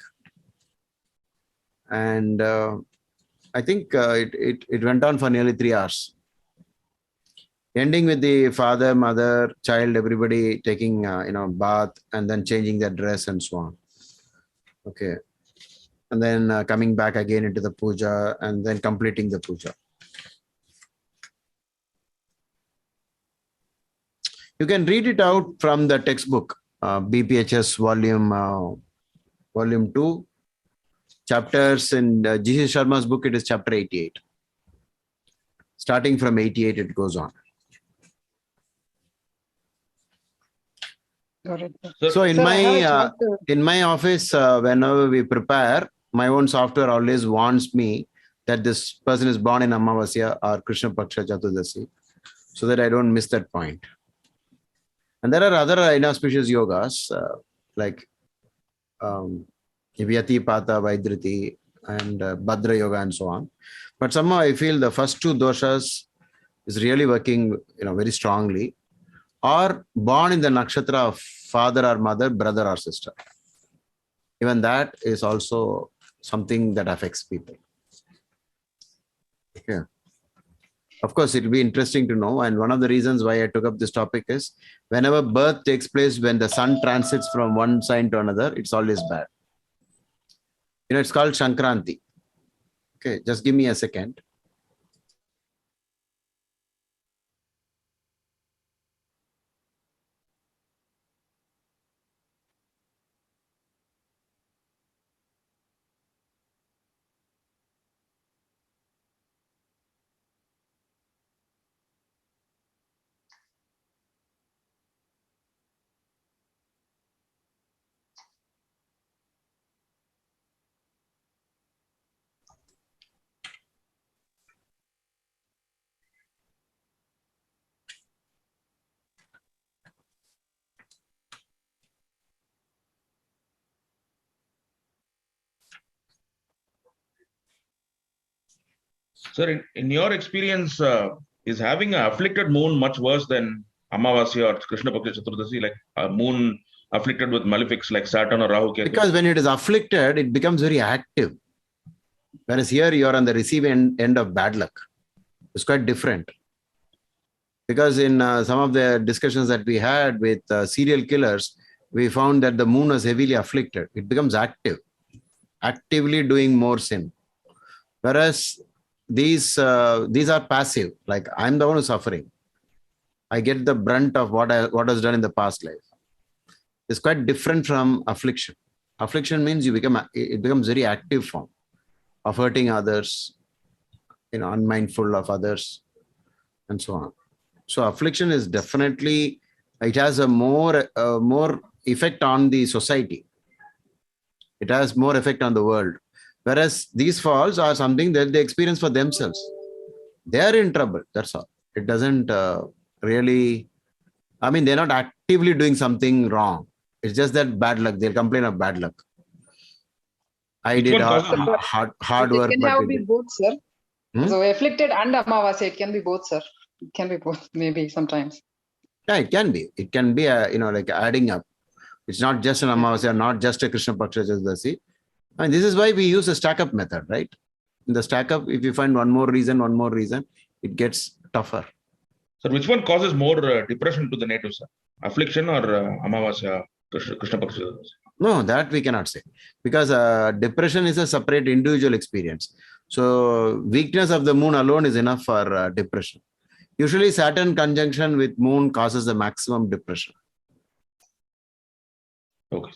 And I think it went on for nearly 3 hours. Ending with the father, mother, child, everybody taking bath and then changing their dress and so on. Okay. And then coming back again into the puja and then completing the puja. You can read it out from the textbook, BPHS volume 2, chapters in G.C. Sharma's book, it is chapter 88. Starting from 88, it goes on. Got it. So in my office, whenever we prepare, my own software always warns me that this person is born in Amavasya or Krishna Paksha Chaturdashi, so that I don't miss that point. And there are other inauspicious yogas like Vyati, Pata, Vaidriti, and Bhadra Yoga and so on. But somehow I feel the first 2 doshas is really working very strongly, or born in the nakshatra of father or mother, brother or sister. Even that is also something that affects people. Yeah. Of course, it will be interesting to know. And one of the reasons why I took up this topic is whenever birth takes place, when the sun transits from one sign to another, it's always bad. It's called Shankranti. Okay, just give me a second. Sir, in your experience, is having an afflicted moon much worse than Amavasya or Krishna Paksha Chaturdashi, like a moon afflicted with malefics like Saturn or Rahu Ketu? Because when it is afflicted, it becomes very active. Whereas here you are on the receiving end of bad luck. It's quite different. Because in some of the discussions that we had with serial killers, we found that the moon was heavily afflicted. It becomes active, actively doing more sin. Whereas these are passive. Like I'm the one who's suffering. I get the brunt of what was done in the past life. It's quite different from affliction. Affliction means it becomes very active form of hurting others, unmindful of others, and so on. So affliction is definitely, it has a more effect on the society. It has more effect on the world. Whereas these falls are something that they experience for themselves. They are in trouble. That's all. It doesn't really, they're not actively doing something wrong. It's just that bad luck. They'll complain of bad luck. I did hard work. It can have be both, sir. Hmm? So afflicted and Amavasya, it can be both, sir. It can be both, maybe sometimes. Yeah, it can be. It can be, like adding up. It's not just an Amavasya, not just a Krishna Paksha Chaturdashi. And this is why we use a stack-up method, right? In the stack-up, if you find one more reason, it gets tougher. So which one causes more depression to the natives, sir? Affliction or Amavasya, Krishna Paksha? No, that we cannot say. Because depression is a separate individual experience. So weakness of the moon alone is enough for depression. Usually Saturn conjunction with moon causes the maximum depression. Okay.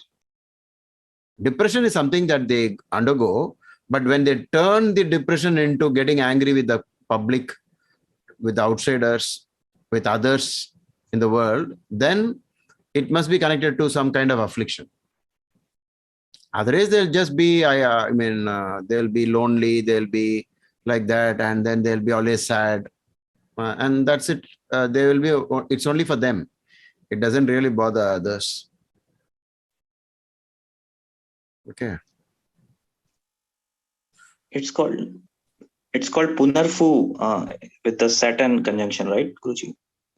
Depression is something that they undergo, but when they turn the depression into getting angry with the public, with the outsiders, with others in the world, then it must be connected to some kind of affliction. Otherwise, they'll just be, they'll be lonely, they'll be like that, and then they'll be always sad. And that's it. It's only for them. It doesn't really bother others. Okay. It's called Punarfu with the Saturn conjunction, right, Guruji?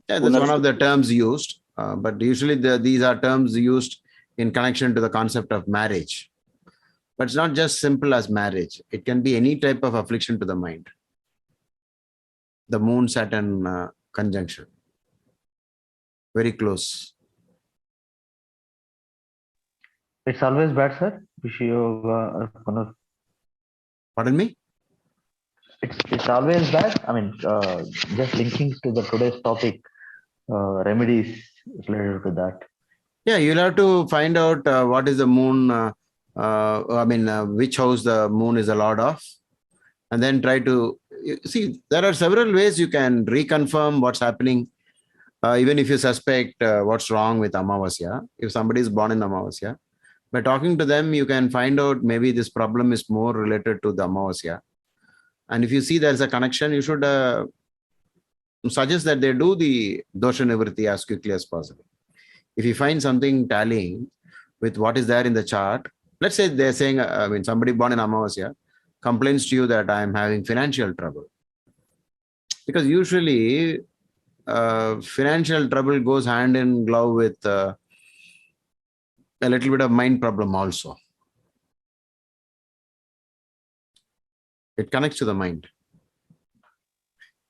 Yeah, that's one of the terms used. But usually these are terms used in connection to the concept of marriage. But it's not just simple as marriage. It can be any type of affliction to the mind. The Moon-Saturn conjunction. Very close. It's always bad, sir. Pardon me? It's always bad. Just linking to the today's topic, remedies related to that. Yeah, you'll have to find out what is the moon, which house the moon is a lord of, and then try to see. There are several ways you can reconfirm what's happening, even if you suspect what's wrong with Amavasya. If somebody is born in Amavasya, by talking to them, you can find out maybe this problem is more related to the Amavasya. And if you see there's a connection, you should suggest that they do the Dosha Nivritti as quickly as possible. If you find something tallying with what is there in the chart, let's say they're saying, somebody born in Amavasya complains to you that I'm having financial trouble. Because usually financial trouble goes hand in glove with a little bit of mind problem also. It connects to the mind.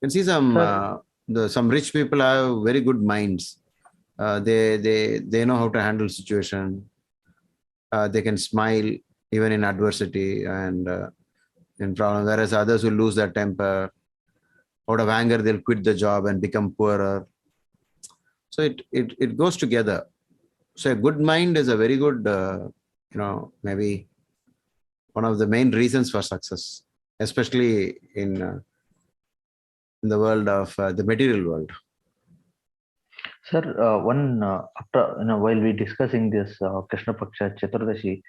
You can see some rich people have very good minds. They know how to handle situation. They can smile even in adversity and in problem. Whereas others will lose their temper. Out of anger, they'll quit the job and become poorer. So it goes together. So a good mind is a very good, maybe one of the main reasons for success, especially in the world of the material world. Sir, while we discussing this Krishna Paksha Chaturdashi,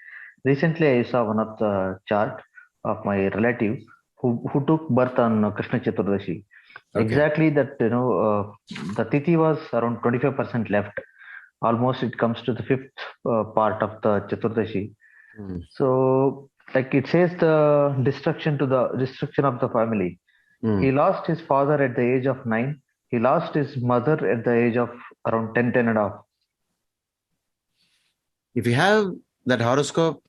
recently I saw one of the chart of my relative who took birth on Krishna Chaturdashi. Okay. Exactly that, the tithi was around 25% left. Almost it comes to the fifth part of the Chaturdashi. So, like it says, the destruction of the family. He lost his father at the age of 9. He lost his mother at the age of around 10 and a half. If you have that horoscope,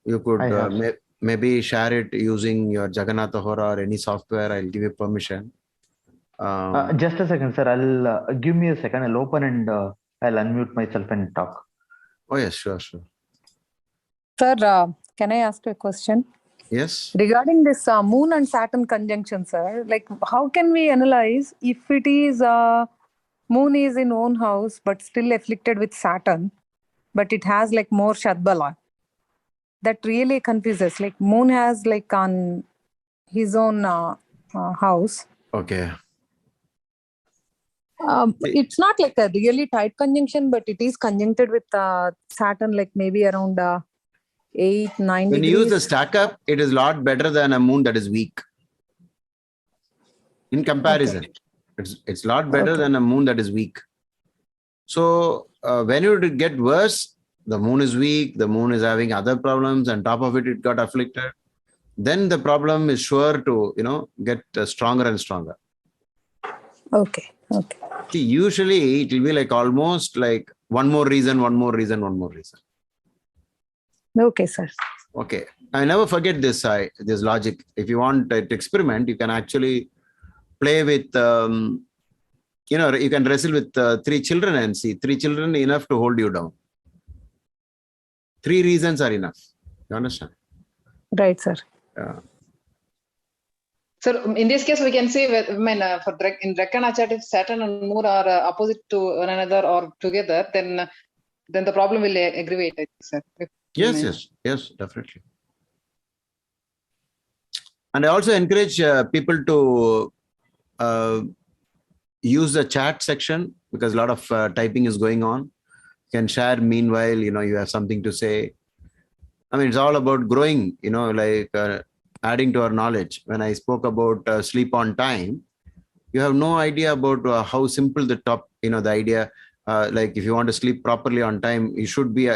you could maybe share it using your Jagannatha Hora or any software. I'll give you permission. Just a second, sir. I'll give me a second. I'll open and I'll unmute myself and talk. Oh, yes, sure. Sir, can I ask a question? Yes. Regarding this Moon and Saturn conjunction, sir, like how can we analyze if it is Moon is in own house but still afflicted with Saturn, but it has like more Shadbala? That really confuses. Like Moon has like on his own house. Okay. It's not like a really tight conjunction, but it is conjuncted with Saturn, like maybe around 8, 9 When degrees. you use the stack up, it is a lot better than a moon that is weak. In comparison, it's a lot better than a moon that is weak. So when you get worse, the moon is weak, the moon is having other problems, and top of it, it got afflicted. Then the problem is sure to, get stronger and stronger. Okay. See, usually it will be like almost like one more reason. Okay, sir. Okay. I never forget this logic. If you want to experiment, you can actually play with, you can wrestle with 3 children and see 3 children enough to hold you down. 3 reasons are enough. You understand? Right, sir. Yeah. So in this case, we can say, in Rekana chart, if Saturn and Moon are opposite to one another or together, then the problem will aggravate, I think, sir. Yes, definitely. And I also encourage people to use the chat section because a lot of typing is going on. You can share meanwhile, you have something to say. I mean, it's all about growing, adding to our knowledge. When I spoke about sleep on time, you have no idea about how simple the idea, like if you want to sleep properly on time, you should be,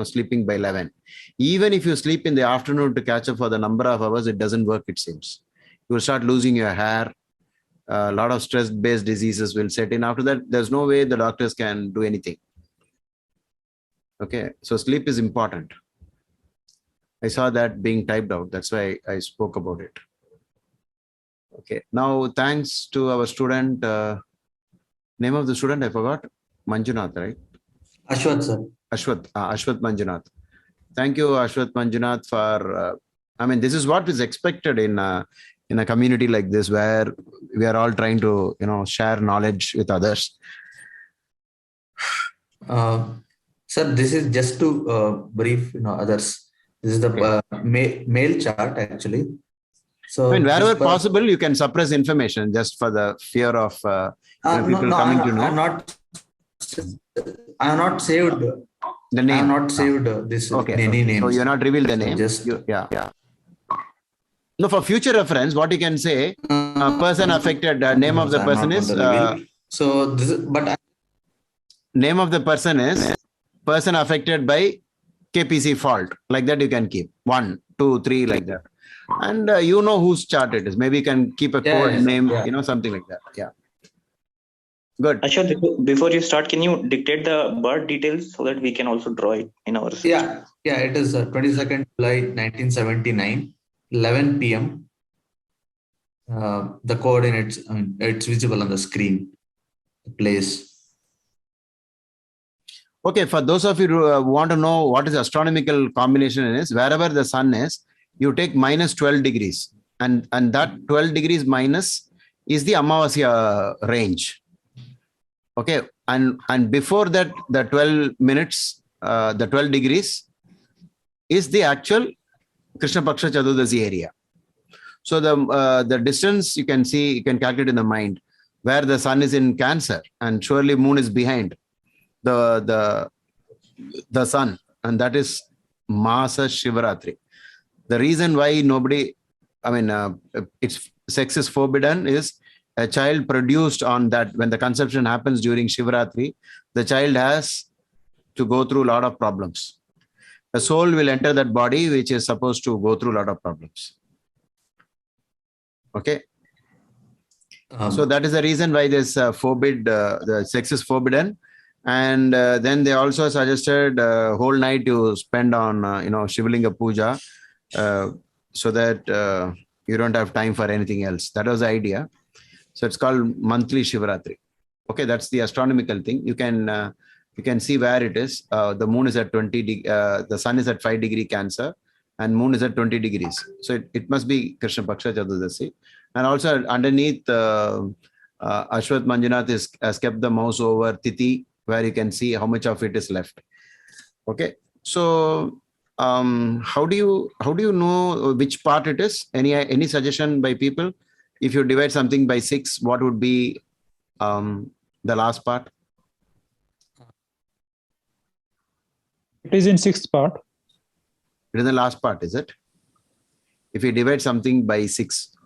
sleeping by 11. Even if you sleep in the afternoon to catch up for the number of hours, it doesn't work, it seems. You will start losing your hair. A lot of stress-based diseases will set in. After that, there's no way the doctors can do anything. Okay, so sleep is important. I saw that being typed out. That's why I spoke about it. Okay. Now, thanks to our student. Name of the student, I forgot. Manjunath, right? Ashwath, sir. Ashwath Manjunath. Thank you, Ashwath Manjunath, for. This is what is expected in a community like this, where we are all trying to, share knowledge with others. Sir, this is just to brief, others. This is the male chart, actually. So, wherever possible, you can suppress information just for the fear of people coming to know. I have not saved the name. I have not saved any names. So you're not revealed the name. Just No, for future reference, what you can say, person affected. Name of the person is. So this is, name of the person is person affected by KPC fault. Like that, you can keep 1, 2, 3, like that. And you know whose chart it is. Maybe you can keep a code name, something like that. Yeah. Good. Ashwath, before you start, can you dictate the birth details so that we can also draw it in our system? Yeah, it is 22nd July 1979, 11 p.m. The coordinates, it's visible on the screen, the place. Okay, for those of you who want to know what is astronomical combination is, wherever the sun is, you take minus 12 degrees. And that 12 degrees minus is the Amavasya range. Okay, and before that, the 12 minutes, the 12 degrees is the actual Krishna Paksha Chaturdashi area. So the distance you can see, you can calculate in the mind, where the sun is in Cancer and surely moon is behind the sun, and that is Masa Shivaratri. The reason why sex is forbidden is a child produced on that, when the conception happens during Shivaratri, the child has to go through a lot of problems. The soul will enter that body, which is supposed to go through a lot of problems. Okay. So that is the reason why this the sex is forbidden. And then they also suggested whole night to spend on, Shivalinga Puja, so that you don't have time for anything else. That was the idea. So it's called monthly Shivaratri. Okay, that's the astronomical thing. You can see where it is. The moon is at 20, the sun is at 5 degree Cancer, and moon is at 20 degrees. So it must be Krishna Paksha Chaturdashi. And also underneath, Ashwath Manjunath has kept the mouse over Tithi, where you can see how much of it is left. Okay. So how do you know which part it is? Any suggestion by people? If you divide something by 6, what would be the last part? It is in 6th part. It is the last part, is it? If you divide something by 6.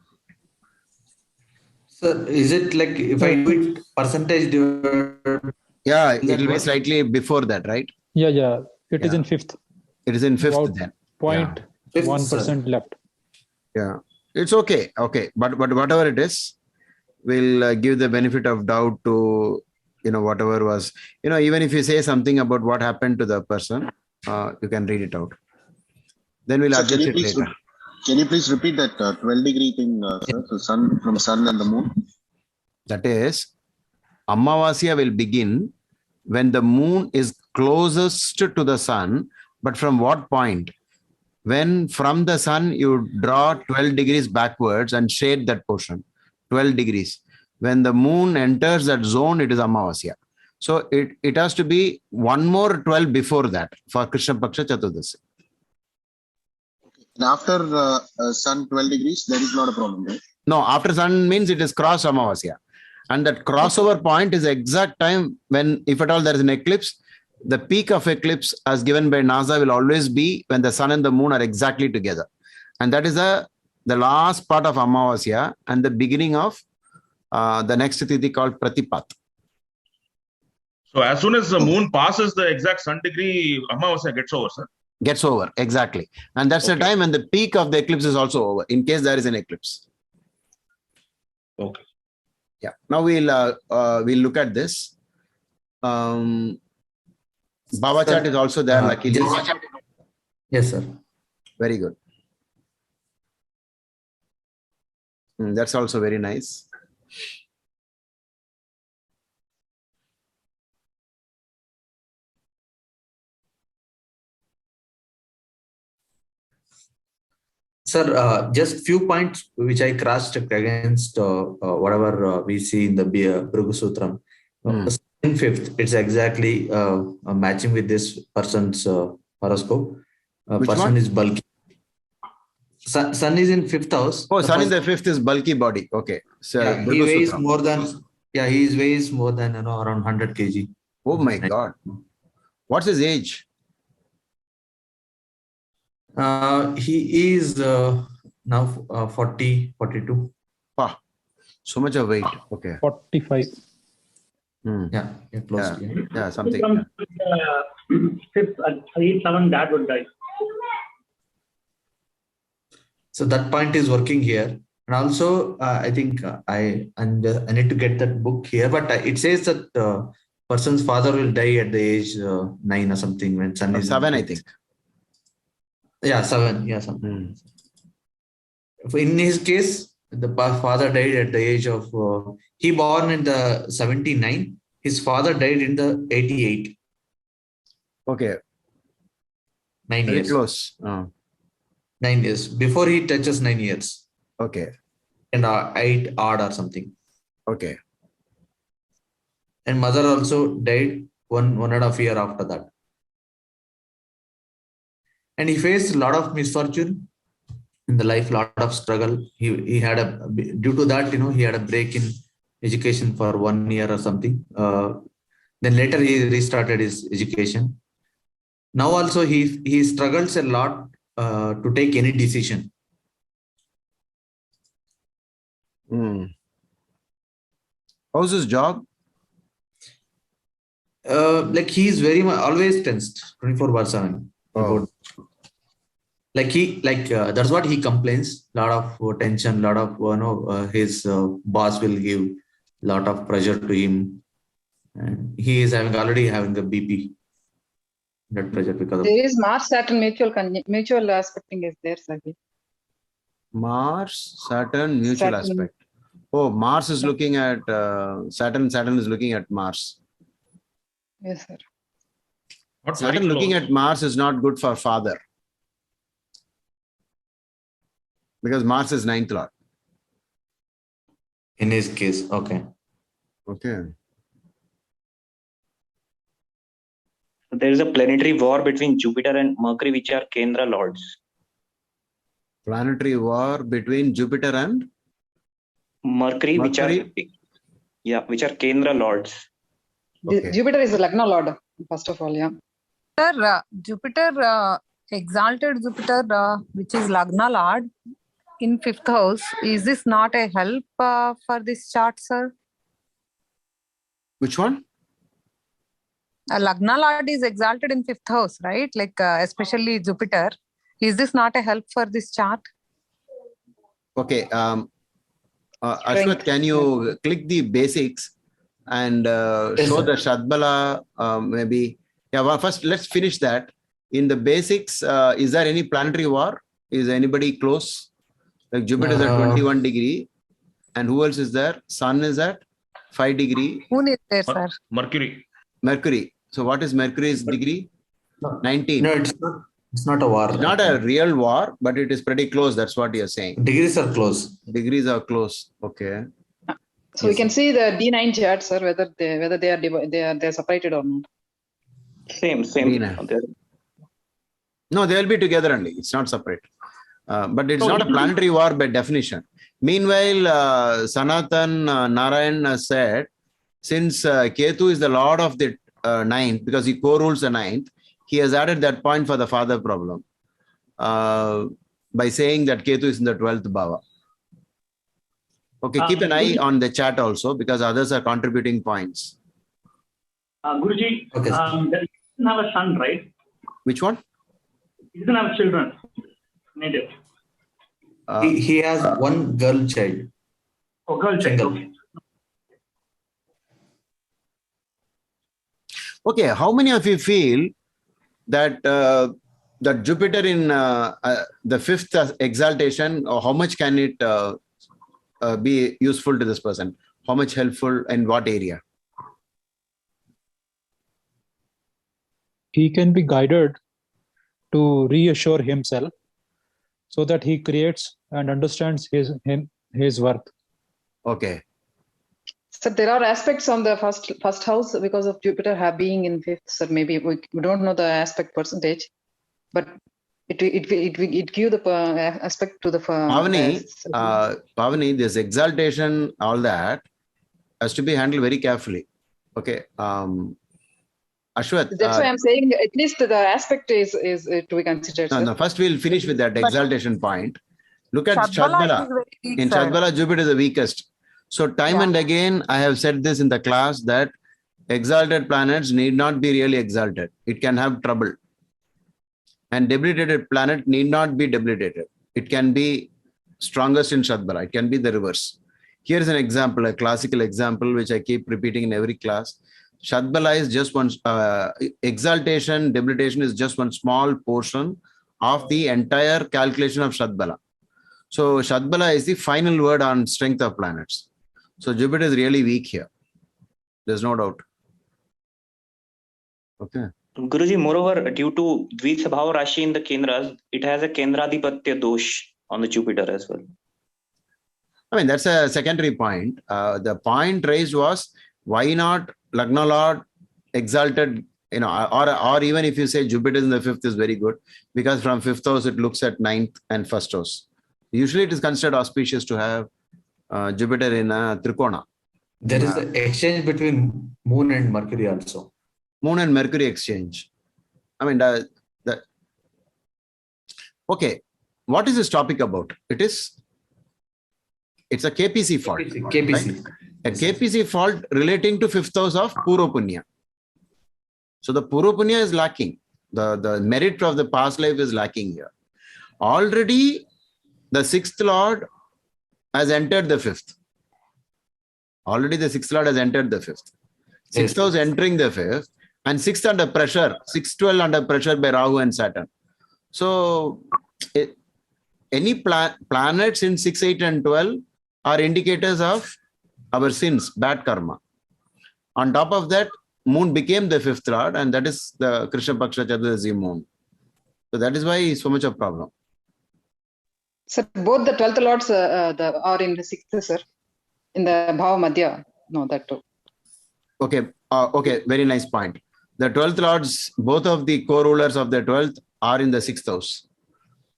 So is it like if I do it percentage divided? Yeah, it will be slightly before that, right? Yeah. It is in 5th. It is in 5th then. 0.1% left. Yeah, it's okay. Okay, but whatever it is, we'll give the benefit of doubt to whatever was. Even if you say something about what happened to the person, you can read it out. Then we'll adjust it later. Can you please repeat that 12-degree thing, sir? So from sun and the moon. That is, Amavasya will begin when the moon is closest to the sun. But from what point? When from the sun you draw 12 degrees backwards and shade that portion, 12 degrees. When the moon enters that zone, it is Amavasya. So it has to be one more 12 before that for Krishna Paksha Chaturdashi. And after sun 12 degrees, there is not a problem, right? No, after sun means it is cross Amavasya. And that crossover point is the exact time when, if at all there is an eclipse, the peak of eclipse as given by NASA will always be when the sun and the moon are exactly together. And that is the last part of Amavasya and the beginning of the next tithi called Pratipat. So as soon as the moon passes the exact sun degree, Amavasya gets over, sir. Gets over, exactly. And that's the time when the peak of the eclipse is also over, in case there is an eclipse. Okay. Yeah. Now we'll look at this. Baba chart is also there, luckily. Yes, sir. Very good. That's also very nice. Sir, just few points which I cross-checked against whatever we see in the Bhrigu Sutram. In 5th, it's exactly matching with this person's horoscope. Person one? Is bulky. Sun is in 5th house. Oh, sun in the 5th is bulky body. Okay. So yeah, he weighs more than, he weighs more than around 100 kg. Oh my God. What's his age? He is now 40, 42. Ah, so much of weight. Okay. 45. Yeah, close. Yeah, something. From 5th, 8, 7, that would die. So that point is working here. And also, I think I need to get that book here, but it says that person's father will die at the age 9 or something when sun is 7, I think. Yeah, 7. Yeah, something. In his case, the father died at the age of, he born in the 79. His father died in the 88. Okay. 9 Very years. Close. 9 years. Before he touches 9 years. Okay. And 8 odd or something. Okay. And mother also died 1.5 years after that. And he faced a lot of misfortune in the life, lot of struggle. He had due to that, he had a break in education for 1 year or something. Then later he restarted his education. Now also he struggles a lot to take any decision. How's his job? Like he is very much always tensed 24/7. Oh. That's what he complains. Lot of tension, lot of his boss will give lot of pressure to him, and he is already having the BP, blood pressure because of. There is Mars Saturn mutual aspecting is there, sir. Mars Saturn mutual aspect. Oh, Mars is looking at Saturn. Saturn is looking at Mars. Yes, sir. Saturn looking at Mars is not good for father. Because Mars is 9th lord. In his case, okay. Okay. There is a planetary war between Jupiter and Mercury, which are Kendra lords. Planetary war between Jupiter and Mercury, which are Kendra lords. Okay. Jupiter is a Lagna lord, first of all, yeah. Sir, Jupiter, exalted Jupiter, which is Lagna Lord in 5th house, is this not a help for this chart, sir? Which one? Lagna Lord is exalted in 5th house, right? Like especially Jupiter. Is this not a help for this chart? Okay. Ashwath, can you click the basics and show the Shadbala maybe? Yeah, well, first let's finish that. In the basics, is there any planetary war? Is anybody close? Like Jupiter is at 21 degree. And who else is there? Sun is at 5 degree. Moon is there, sir. Mercury. So what is Mercury's degree? 19. No, it's not a war. It's not a real war, but it is pretty close. That's what you're saying. Degrees are close. Degrees are close. Okay. So we can see the D9 chart, sir, whether they are separated or not. Same. No, they will be together only. It's not separate. But it's not a planetary war by definition. Meanwhile, Sanatan Narayan said, since Ketu is the lord of the 9th, because he co-rules the 9th, he has added that point for the father problem by saying that Ketu is in the 12th bhava. Okay, keep an eye on the chat also, because others are contributing points. Guruji, Okay. he doesn't have a son, right? Which one? He doesn't have children. Native. He has one girl child. Oh, girl child. Single. Okay. Okay, how many of you feel that that Jupiter in the 5th exaltation, or how much can it be useful to this person? How much helpful, in what area? He can be guided to reassure himself so that he creates and understands his worth. Okay. So there are aspects on the first house because of Jupiter being in 5th. So maybe we don't know the aspect percentage, but it give the aspect to the Pavani, this exaltation, all that has to be handled very carefully. Okay. Ashwath. That's why I'm saying at least the aspect is to be considered. No, first we'll finish with that exaltation point. Look at Shadbala Shadbala. In Shadbala, Jupiter is the weakest. So time and again, I have said this in the class that exalted planets need not be really exalted. It can have trouble. And debilitated planet need not be debilitated. It can be strongest in Shadbala. It can be the reverse. Here's an example, a classical example, which I keep repeating in every class. Shadbala is just one, exaltation, debilitation is just one small portion of the entire calculation of Shadbala. So Shadbala is the final word on strength of planets. So Jupiter is really weak here. There's no doubt. Okay. Guruji, moreover, due to Dvitsabhava Rashi in the Kendras, it has a Kendradipatya dosh on the Jupiter as well. I mean, that's a secondary point. The point raised was, why not Lagna Lord exalted, or even if you say Jupiter in the 5th is very good, because from 5th house, it looks at 9th and 1st house. Usually it is considered auspicious to have Jupiter in a Trikona. There is an exchange between Moon and Mercury also. Moon and Mercury exchange. I mean, okay. What is this topic about? It's a KPC fault. KPC. Right? A KPC fault relating to 5th house of Purva Punya. So the Purva Punya is lacking. The merit of the past life is lacking here. Already the 6th Lord has entered the 5th. Already the 6th Lord has entered the 5th. 6th house entering the 5th, and 6th under pressure, 6-12 under pressure by Rahu and Saturn. So any planets in 6, 8 and 12 are indicators of our sins, bad karma. On top of that, Moon became the 5th Lord, and that is the Krishna Paksha Chaturdashi Moon. So that is why it's so much of a problem. Sir, both the 12th lords are in the 6th, sir. In the Bhava Madhya. No, that too. Okay. Okay. Very nice point. The 12th lords, both of the co-rulers of the 12th are in the 6th house.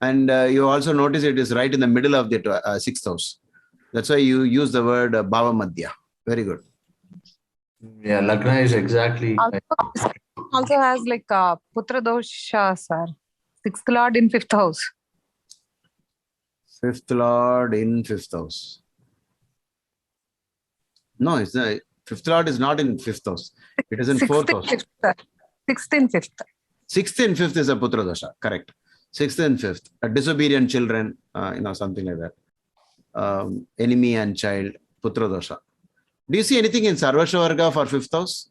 And you also notice it is right in the middle of the 6th house. That's why you use the word Bhava Madhya. Very good. Yeah, Lagna is exactly. Also has like Putra Dosha, sir. 6th lord in 5th house. 5th lord in 5th house. No, it's the 5th lord is not in 5th house. It is in 4th house. 6th in 5th. 6th and 5th is a Putra Dosha. Correct. 6th and 5th. Disobedient children, something like that. Enemy and child, Putra Dosha. Do you see anything in Sarvasha Varga for 5th house?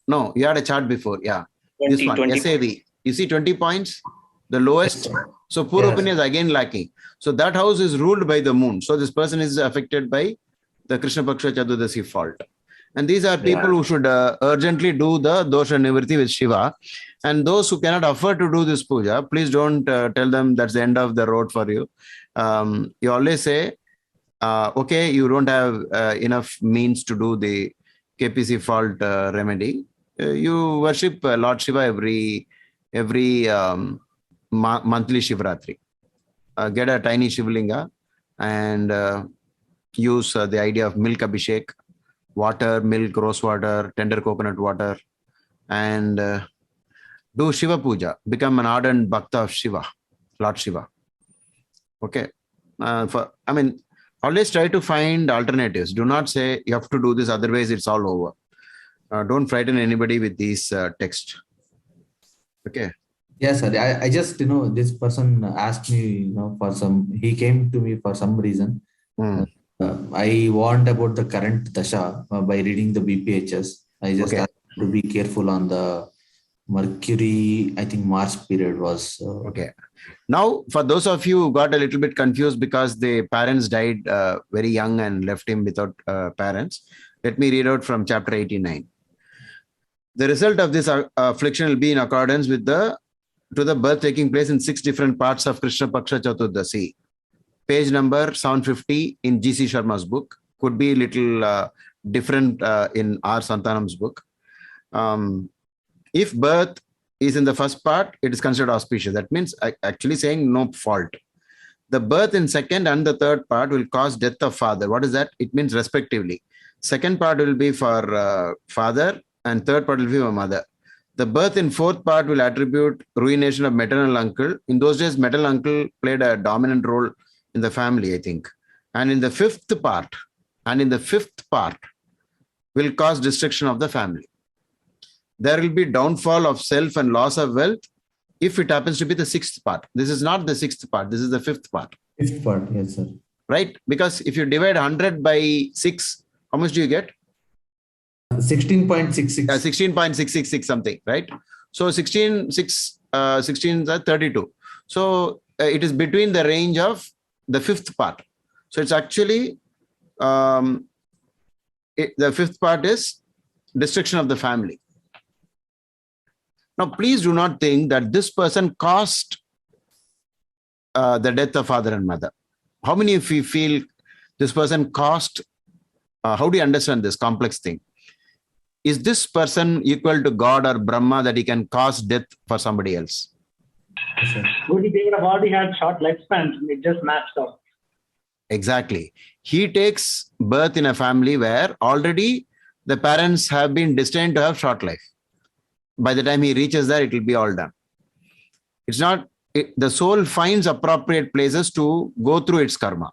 No, you had a chart before. Yeah. 20, this one, 20. SAV. You see 20 points? The lowest. So Purvapanya is again lacking. So that house is ruled by the moon. So this person is affected by the Krishna Paksha Chaturdashi fault. And these are people who should urgently do the Dosha Nivritti with Shiva. And those who cannot afford to do this puja, please don't tell them that's the end of the road for you. You always say, okay, you don't have enough means to do the KPC fault remedy. You worship Lord Shiva every monthly Shivratri. Get a tiny Shivlinga and use the idea of milk abhishek, water, milk, rose water, tender coconut water, and do Shiva Puja. Become an ardent Bhakta of Shiva, Lord Shiva. Okay. Always try to find alternatives. Do not say you have to do this, otherwise it's all over. Don't frighten anybody with these texts. Okay. Yes, sir. I just, this person asked me, he came to me for some reason. I warned about the current Dasha by reading the BPHS. I just asked to be careful on the Mercury, I think Mars period was. Okay. Now, for those of you who got a little bit confused because the parents died very young and left him without parents, let me read out from chapter 89. The result of this affliction will be in accordance with the birth taking place in 6 different parts of Krishna Paksha Chaturdashi. Page number 750 in G.C. Sharma's book. Could be a little different in R. Santanam's book. If birth is in the first part, it is considered auspicious. That means actually saying no fault. The birth in second and the third part will cause death of father. What is that? It means respectively. Second part will be for father and third part will be for mother. The birth in fourth part will attribute ruination of maternal uncle. In those days, maternal uncle played a dominant role in the family, I think. And in the fifth part will cause destruction of the family. There will be downfall of self and loss of wealth if it happens to be the 6th part. This is not the 6th part. This is the 5th part. 5th part, yes, sir. Right? Because if you divide 100 by 6, how much do you get? 16.66. 16.666 something, right? So 16 is 32. So it is between the range of the 5th part. So it's actually, the 5th part is destruction of the family. Now, please do not think that this person caused the death of father and mother. How many of you feel this person caused, how do you understand this complex thing? Is this person equal to God or Brahma that he can cause death for somebody else? Guruji, they would have already had short lifespans. It just matched up. Exactly. He takes birth in a family where already the parents have been destined to have short life. By the time he reaches there, it will be all done. It's not, the soul finds appropriate places to go through its karma.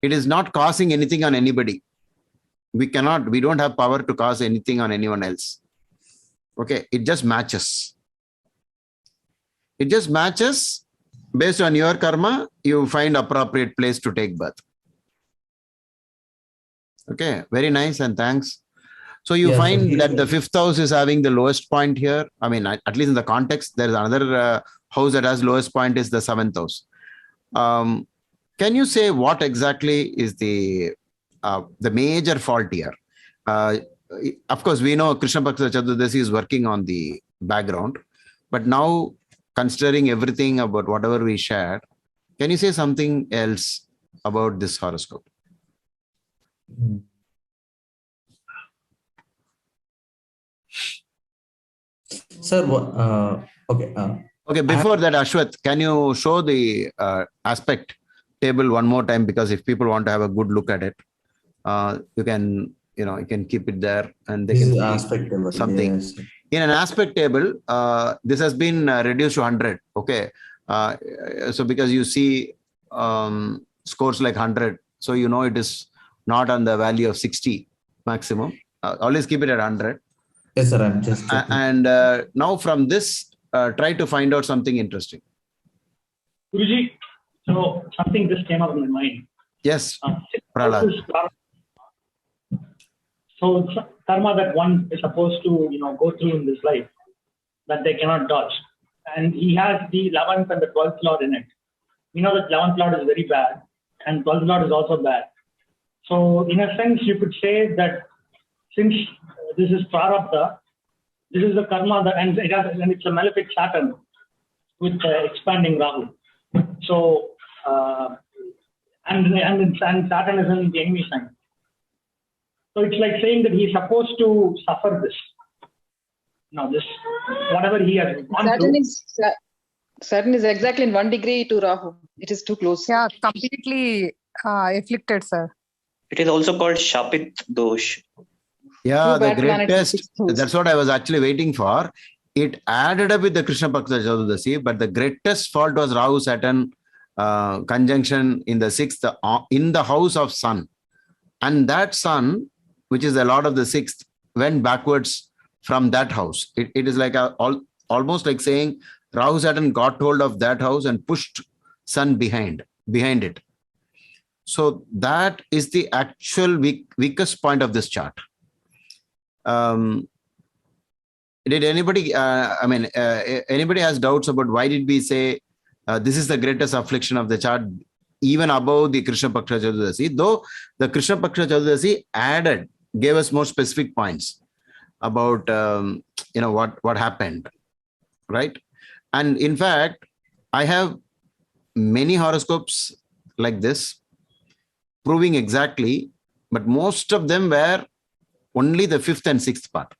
It is not causing anything on anybody. We don't have power to cause anything on anyone else. Okay, it just matches. It just matches based on your karma, you find appropriate place to take birth. Okay, very nice and thanks. So you find that the 5th house is having the lowest point here. I mean, at least in the context, there is another house that has lowest point is the 7th house. Can you say what exactly is the major fault here? Of course, we know Krishna Paksha Chaturdashi is working on the background, but now considering everything about whatever we shared, can you say something else about this horoscope? Sir, okay. Okay, before that, Ashwath, can you show the aspect table one more time? Because if people want to have a good look at it, you can keep it there and they This can is see aspect table. something. Yes. In an aspect table, this has been reduced to 100. Okay. So because you see scores like 100, so you know it is not on the value of 60 maximum. Always keep it at 100. Yes, sir. I'm just checking. And now from this, try to find out something interesting. Guruji, so something just came up in my mind. Yes, Prahlad. So karma that one is supposed to, go through in this life, that they cannot dodge. And he has the 11th and the 12th Lord in it. We know that 11th Lord is very bad and 12th Lord is also bad. So in a sense, you could say that since this is Prarabdha, this is the karma that, and it's a malefic Saturn with expanding Rahu. So, and Saturn is in the enemy sign. So it's like saying that he's supposed to suffer this. Now, this, whatever he has gone through. Saturn is exactly in 1 degree to Rahu. It is too close. Yeah, completely afflicted, sir. It is also called Shapit Dosh. Yeah, the greatest, that's what I was actually waiting for. It added up with the Krishna Paksha Chaturdashi, but the greatest fault was Rahu Saturn conjunction in the 6th, in the house of Sun. And that Sun, which is the Lord of the 6th, went backwards from that house. It is like almost like saying Rahu Saturn got hold of that house and pushed Sun behind it. So that is the actual weakest point of this chart. Did anybody, anybody has doubts about why did we say this is the greatest affliction of the chart, even above the Krishna Paksha Chaturdashi, though the Krishna Paksha Chaturdashi gave us more specific points about, what happened, right? And in fact, I have many horoscopes like this, proving exactly, but most of them were only the 5th and 6th part.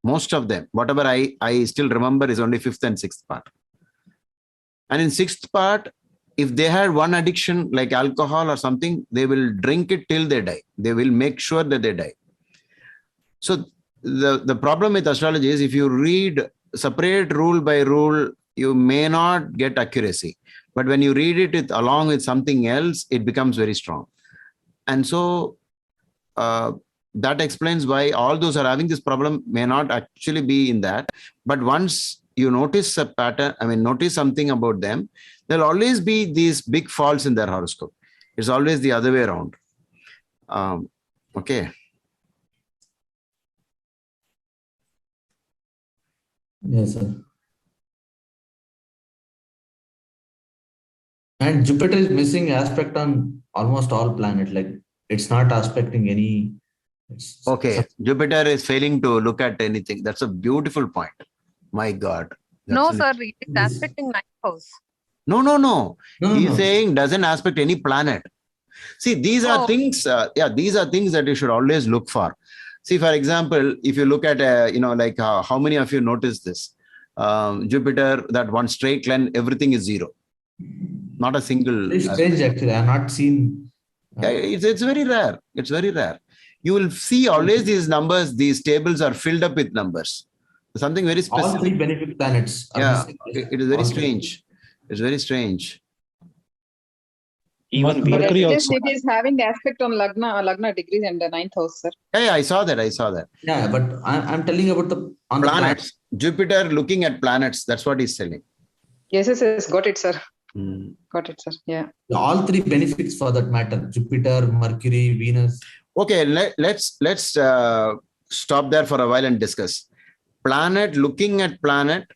Most of them, whatever I still remember is only 5th and 6th part. And in 6th part, if they had one addiction like alcohol or something, they will drink it till they die. They will make sure that they die. So the problem with astrology is if you read separate rule by rule, you may not get accuracy. But when you read it along with something else, it becomes very strong. And so that explains why all those who are having this problem may not actually be in that. But once you notice a pattern, notice something about them, there'll always be these big faults in their horoscope. It's always the other way around. Okay. Yes, sir. And Jupiter is missing aspect on almost all planets. Like it's not aspecting any. Okay, Jupiter is failing to look at anything. That's a beautiful point. My God. No, sir, it is aspecting 9th house. No. He's saying doesn't aspect any planet. See, these are things, these are things that you should always look for. See, for example, if you look at, how many of you notice this? Jupiter, that one straight line, everything is 0. Not a single. It's strange, actually. I have not seen. It's very rare. It's very rare. You will see always these numbers, these tables are filled up with numbers. Something very specific. All 3 benefic planets. Yeah, it is very strange. It's very strange. Even Mercury also. It is having the aspect on Lagna degrees and the 9th house, sir. Yeah, I saw that. Yeah, but I'm telling you about the planets. Jupiter looking at planets. That's what he's telling. Yes. Got it, sir. Got it, sir. Yeah. All 3 benefits for that matter: Jupiter, Mercury, Venus. Okay, let's stop there for a while and discuss. Planet looking at planet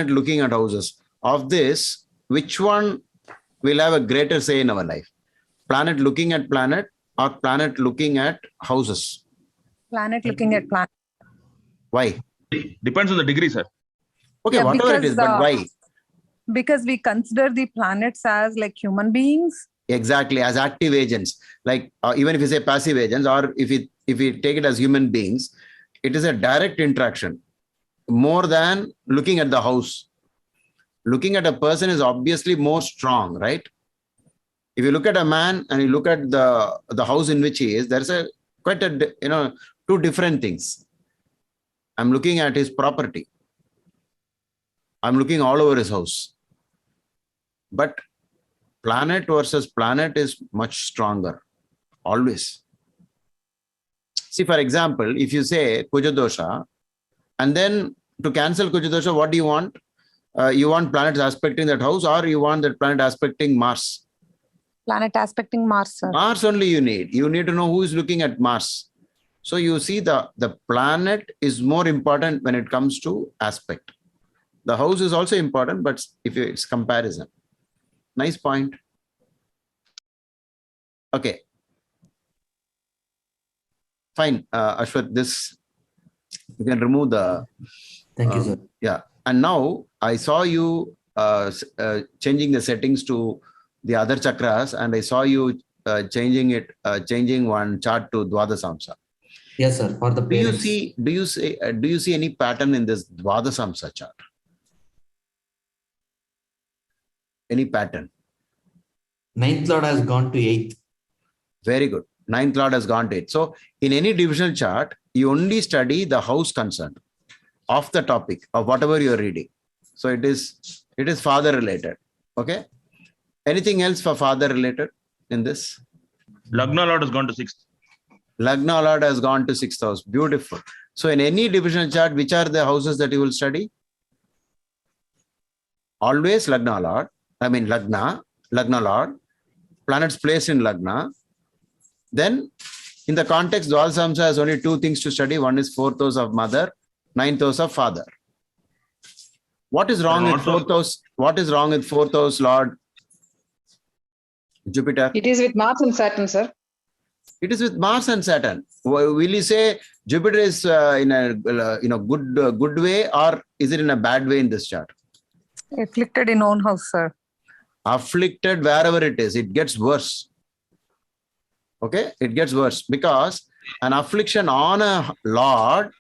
looking at houses. Of this, which one will have a greater say in our life? Planet looking at planet or planet looking at houses? Planet looking at planet. Why? Depends on the degree, sir. Okay, whatever it is, but why? Because we consider the planets as like human beings. Exactly, as active agents. Like even if you say passive agents, or if we take it as human beings, it is a direct interaction more than looking at the house. Looking at a person is obviously more strong, right? If you look at a man and you look at the house in which he is, there's quite a two different things. I'm looking at his property. I'm looking all over his house. But planet versus planet is much stronger, always. See, for example, if you say Kuja Dosha, and then to cancel Kuja Dosha, what do you want? You want planets aspecting that house, or you want that planet aspecting Mars? Planet aspecting Mars, sir. Mars only you need. You need to know who is looking at Mars. So you see the planet is more important when it comes to aspect. The house is also important, but if it's comparison. Nice point. Okay. Fine. Ashwat, this, you can remove the... Thank you, sir. Yeah. And now I saw you changing the settings to the other chakras, and I saw you changing one chart to Dvadasamsa. Yes, sir. For the parents. Do you see any pattern in this Dvadasamsa chart? Any pattern? Ninth Lord has gone to 8th. Very good. Ninth Lord has gone to 8th. So in any divisional chart, you only study the house concerned of the topic of whatever you're reading. So it is father related. Okay. Anything else for father related in this? Lagna Lord has gone to 6th. Lagna Lord has gone to 6th house. Beautiful. So in any divisional chart, which are the houses that you will study? Always Lagna Lord. I mean Lagna Lord. Planets placed in Lagna. Then in the context, Dvadasamsa has only two things to study. One is 4th house of mother, 9th house of father. What is wrong with 4th house? What is wrong with 4th house Lord? Jupiter. It is with Mars and Saturn, sir. It is with Mars and Saturn. Will you say Jupiter is in a good way, or is it in a bad way in this chart? Afflicted in own house, sir. Afflicted wherever it is, it gets worse. Okay, it gets worse because an affliction on a lord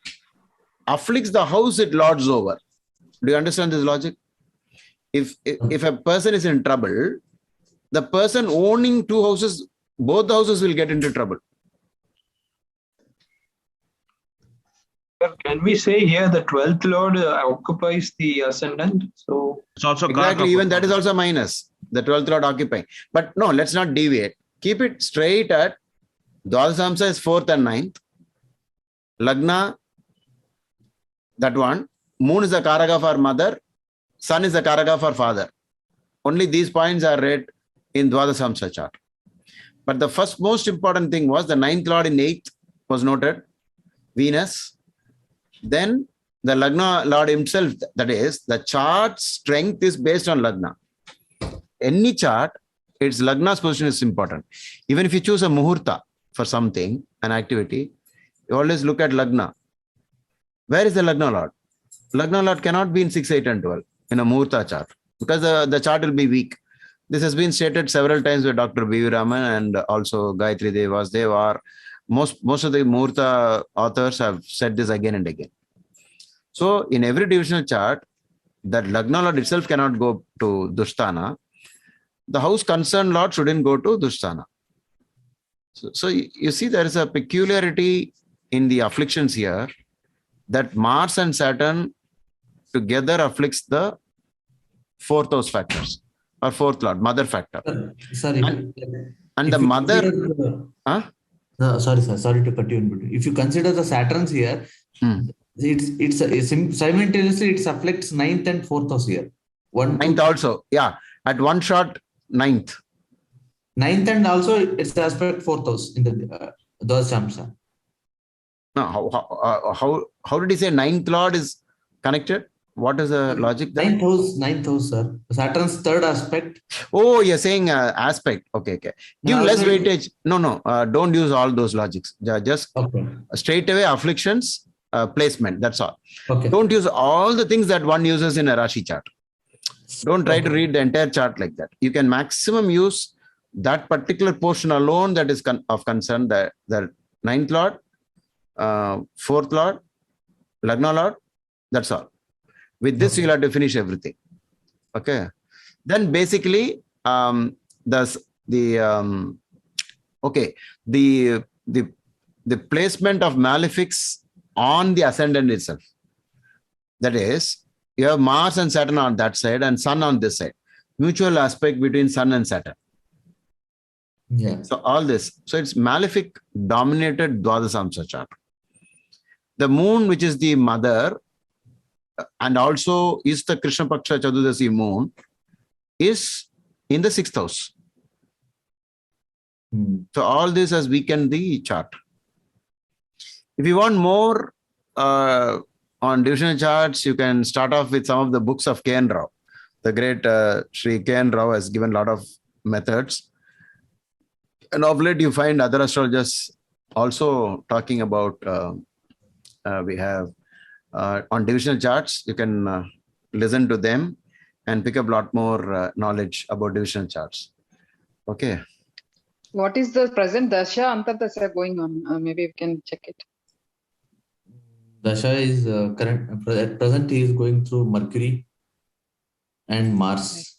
afflicts the house it lords over. Do you understand this logic? If a person is in trouble, the person owning two houses, both the houses will get into trouble. Can we say here the 12th Lord occupies the ascendant? So it's also exactly, even that is also minus. The 12th Lord occupying. But no, let's not deviate. Keep it straight at Dvadasamsa is 4th and 9th. Lagna, that one. Moon is the Karaka for mother. Sun is the Karaka for father. Only these points are read in Dvadasamsa chart. But the first most important thing was the 9th Lord in 8th was noted. Venus. Then the Lagna Lord himself, that is, the chart strength is based on Lagna. Any chart, its Lagna's position is important. Even if you choose a Muhurta for something, an activity, you always look at Lagna. Where is the Lagna Lord? Lagna Lord cannot be in 6, 8 and 12 in a Muhurta chart because the chart will be weak. This has been stated several times by Dr. B.V. Raman and also Gayatri Devasdev, or most of the Muhurta authors have said this again and again. So in every divisional chart, that Lagna Lord itself cannot go to Dusthana. The house concerned Lord shouldn't go to Dusthana. So you see there is a peculiarity in the afflictions here that Mars and Saturn together afflicts the 4th house factors or 4th Lord, mother factor. Sorry. And the mother... sorry, sir. Sorry to cut you in between. If you consider the Saturns here, it's simultaneously it afflicts 9th and 4th house here. 9th also. Yeah. At one shot, 9th. 9th and also it's aspect 4th house in the Dvadasamsa. No, how did he say 9th Lord is connected? What is the logic there? 9th house, sir. Saturn's 3rd aspect. Oh, you're saying aspect. Okay. Give less weightage. No. Don't use all those logics. Just straight away afflictions, placement. That's all. Okay. Don't use all the things that one uses in a Rashi chart. Don't try to read the entire chart like that. You can maximum use that particular portion alone that is of concern, the ninth lord, fourth lord, Lagna lord, that's all. With this, you'll have to finish everything. Okay. Then basically, the placement of malefics on the ascendant itself. That is, you have Mars and Saturn on that side and Sun on this side. Mutual aspect between Sun and Saturn. Yeah. So all this. So it's malefic dominated Dwadasamsa chart. The moon, which is the mother, and also is the Krishna Paksha Chaturdashi moon, is in the 6th house. So all this has weakened the chart. If you want more on divisional charts, you can start off with some of the books of K.N. Rao. The great Sri K.N. Rao has given a lot of methods. And of late, you find other astrologers also talking about, we have on divisional charts, you can listen to them and pick up a lot more knowledge about divisional charts. Okay. What is the present Dasha, Antardasha going on? Maybe we can check it. Dasha is at present he is going through Mercury and Mars.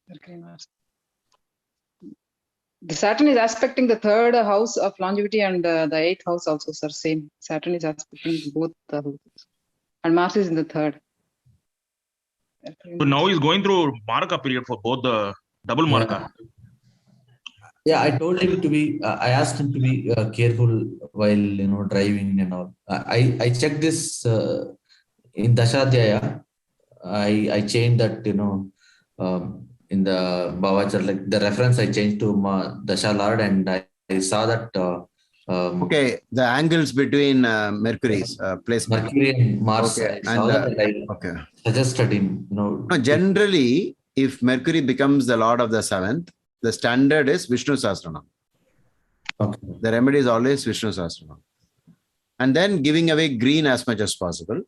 Mercury, Mars. The Saturn is aspecting the 3rd house of longevity and the 8th house also, sir. Same. Saturn is aspecting both the houses. And Mars is in the 3rd. So now he's going through Maraka period for both the double Maraka. Yeah, I told him to be. I asked him to be careful while driving and all. I checked this in Dashadhyaya. I changed that in the Bhavachar, like the reference I changed to Dasha Lord, and I saw that. Okay, the angles between Mercury's placement. Mercury and Mars. Okay, I saw that. Okay. Suggested him. No, generally, if Mercury becomes the Lord of the 7th, the standard is Vishnu Sahasranam. Okay. The remedy is always Vishnu Sahasranam. And then giving away green as much as possible.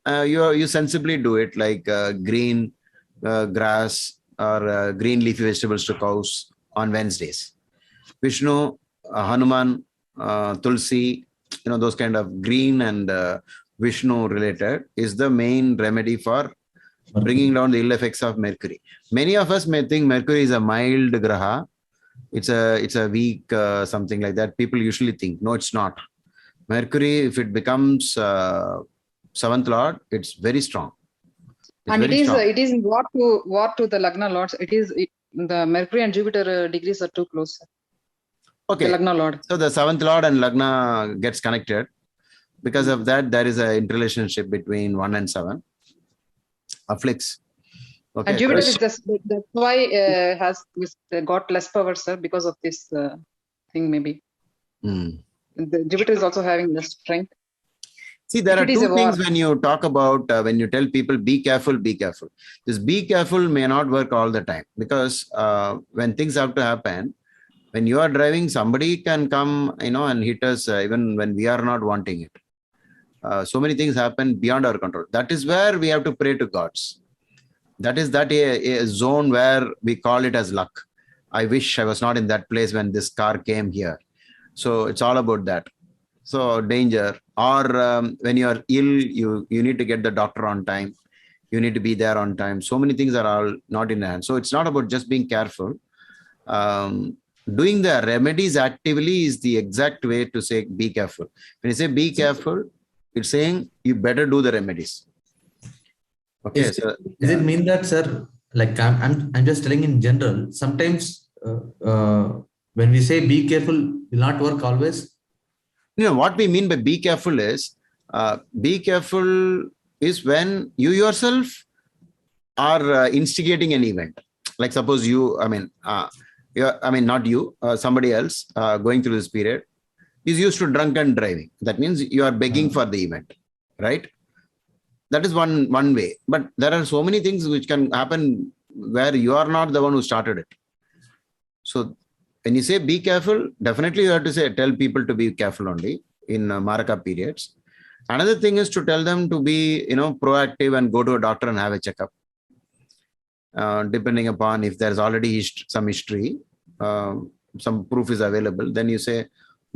You sensibly do it, like green grass or green leafy vegetables to cows on Wednesdays. Vishnu, Hanuman, Tulsi, those kind of green and Vishnu related is the main remedy for bringing down the ill effects of Mercury. Many of us may think Mercury is a mild graha. It's a weak something like that. People usually think. No, it's not. Mercury, if it becomes 7th lord, it's very strong. And it is in war to the Lagna lords. The Mercury and Jupiter degrees are too close. Okay. The Lagna lord. So the 7th lord and Lagna gets connected. Because of that, there is an interrelationship between 1 and 7. Afflicts. Okay. And Jupiter is that's why has got less power, sir, because of this thing maybe. The Jupiter is also having less strength. See, there are two things when you talk about, when you tell people, be careful, be careful. This be careful may not work all the time, because when things have to happen, when you are driving, somebody can come, and hit us even when we are not wanting it. So many things happen beyond our control. That is where we have to pray to gods. That is a zone where we call it as luck. I wish I was not in that place when this car came here. So it's all about that. So danger, or when you are ill, you need to get the doctor on time. You need to be there on time. So many things are all not in hand. So it's not about just being careful. Doing the remedies actively is the exact way to say be careful. When you say be careful, it's saying you better do the remedies. Okay. Does it mean that, sir? Like I'm just telling in general. Sometimes when we say be careful, will not work always. What we mean by be careful is when you yourself are instigating an event. Like suppose you, not you, somebody else going through this period is used to drunken driving. That means you are begging for the event, right? That is one way. But there are so many things which can happen where you are not the one who started it. So when you say be careful, definitely you have to tell people to be careful only in Maraka periods. Another thing is to tell them to be, proactive and go to a doctor and have a checkup. depending upon if there's already some history, some proof is available, then you say,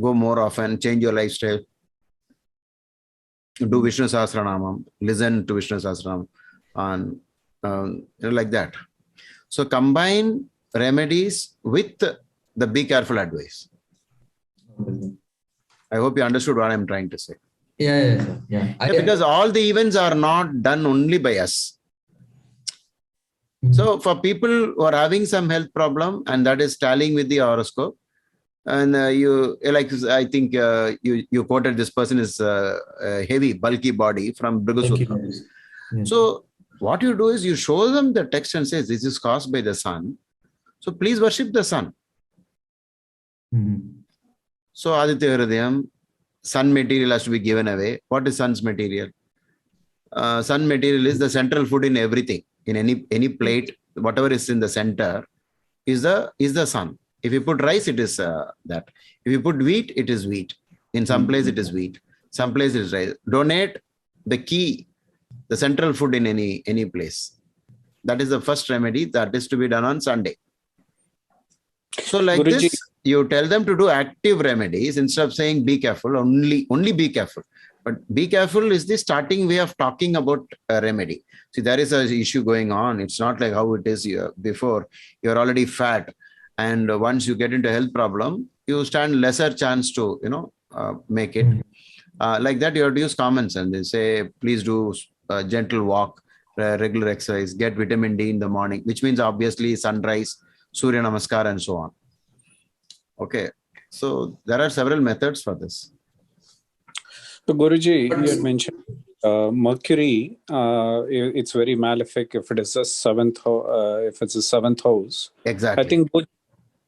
go more often, change your lifestyle, do Vishnu Sahasranamam, listen to Vishnu Sahasranamam, and like that. So combine remedies with the be careful advice. I hope you understood what I'm trying to say. Yeah. Because all the events are not done only by us. So for people who are having some health problem and that is tallying with the horoscope, and you like, I think you quoted this person is a heavy, bulky body from Bhrigu Sutra. So what you do is you show them the text and says this is caused by the sun. So please worship the sun. So Aditya Hridayam, sun material has to be given away. What is sun's material? Sun material is the central food in everything. In any plate, whatever is in the center is the sun. If you put rice, it is that. If you put wheat, it is wheat. In some place, it is wheat. Some place it is rice. Donate the key, the central food in any place. That is the first remedy that is to be done on Sunday. So like Guruji, this, you tell them to do active remedies instead of saying be careful, only be careful. But be careful is the starting way of talking about a remedy. See, there is an issue going on. It's not like how it is before. You're already fat. And once you get into a health problem, you stand lesser chance to, make it. Like that, you have to use common sense. They say, please do a gentle walk, regular exercise, get vitamin D in the morning, which means obviously sunrise, Surya Namaskar, and so on. Okay. So there are several methods for this. So Guruji, you had mentioned Mercury. It's very malefic if it is a seventh house. Exactly. I think both,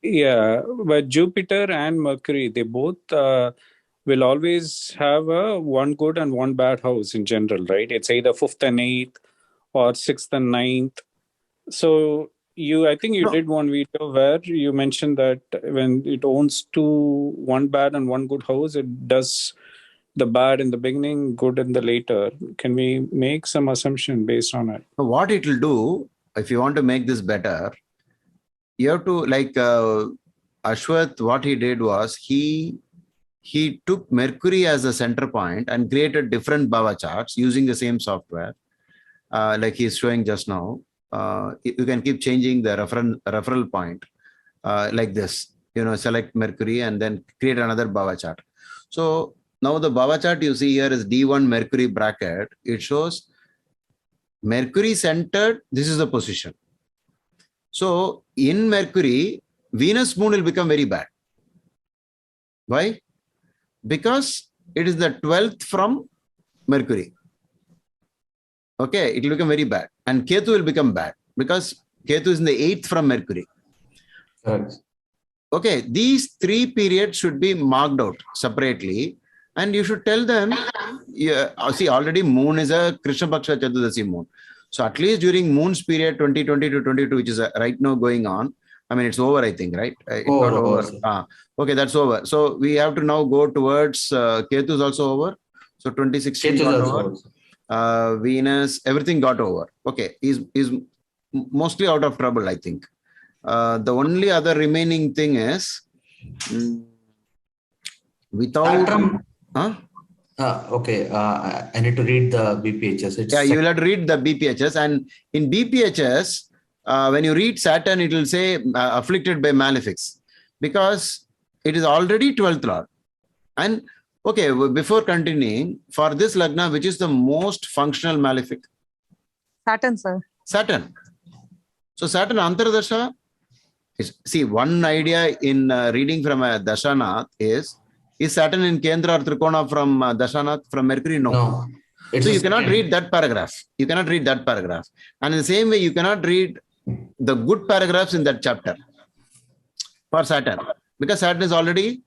but Jupiter and Mercury, they both will always have one good and one bad house in general, right? It's either 5th and 8th or 6th and 9th. So I think you did one video where you mentioned that when it owns one bad and one good house, it does the bad in the beginning, good in the later. Can we make some assumption based on it? So what it will do, if you want to make this better, you have to, like Ashwath, what he did was he took Mercury as a center point and created different Bhava charts using the same software, like he's showing just now. You can keep changing the referral point like this, select Mercury and then create another Bhava chart. So now the Bhava chart you see here is D1 Mercury bracket. It shows Mercury centered. This is the position. So in Mercury, Venus moon will become very bad. Why? Because it is the 12th from Mercury. Okay, it will become very bad. And Ketu will become bad because Ketu is in the 8th from Mercury. Okay, these 3 periods should be marked out separately. And you should tell them, see, already moon is a Krishna Paksha Chaturdashi moon. So at least during moon's period 2020 to 22, which is right now going on, I mean, it's over, I think, right? It's not over. Okay, that's over. So we have to now go towards Ketu is also over. So 2016 got over. Venus, everything got over. Okay, he's mostly out of trouble, I think. The only other remaining thing is without... Okay, I need to read the BPHS. You will have to read the BPHS. And in BPHS, when you read Saturn, it will say afflicted by malefics because it is already 12th Lord. And okay, before continuing, for this Lagna, which is the most functional malefic? Saturn, sir. Saturn. So Saturn Antardasha is, see, one idea in reading from a Dashanath is Saturn in Kendra or Trikona from Dashanath, from Mercury? No. So you cannot read that paragraph. You cannot read that paragraph. And in the same way, you cannot read the good paragraphs in that chapter for Saturn. Because Saturn is already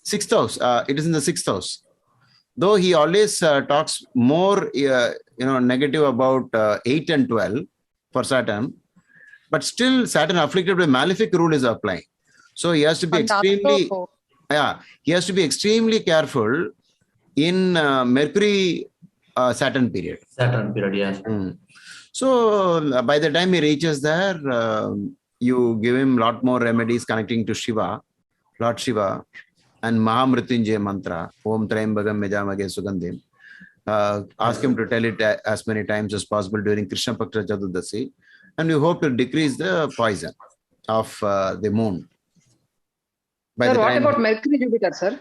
6th house. It is in the 6th house. Though he always talks more, negative about 8 and 12 for Saturn. But still, Saturn afflicted by malefic rule is applying. So he has to be extremely... he has to be extremely careful in Mercury Saturn period. Saturn period, yes. So by the time he reaches there, you give him a lot more remedies connecting to Shiva, Lord Shiva, and Mahamrityunjaya mantra, Om Trayambagam Yajamage Sugandhim. Ask him to tell it as many times as possible during Krishna Paksha Chaturdashi, and you hope to decrease the poison of the moon. Sir, what about Mercury, Jupiter, sir?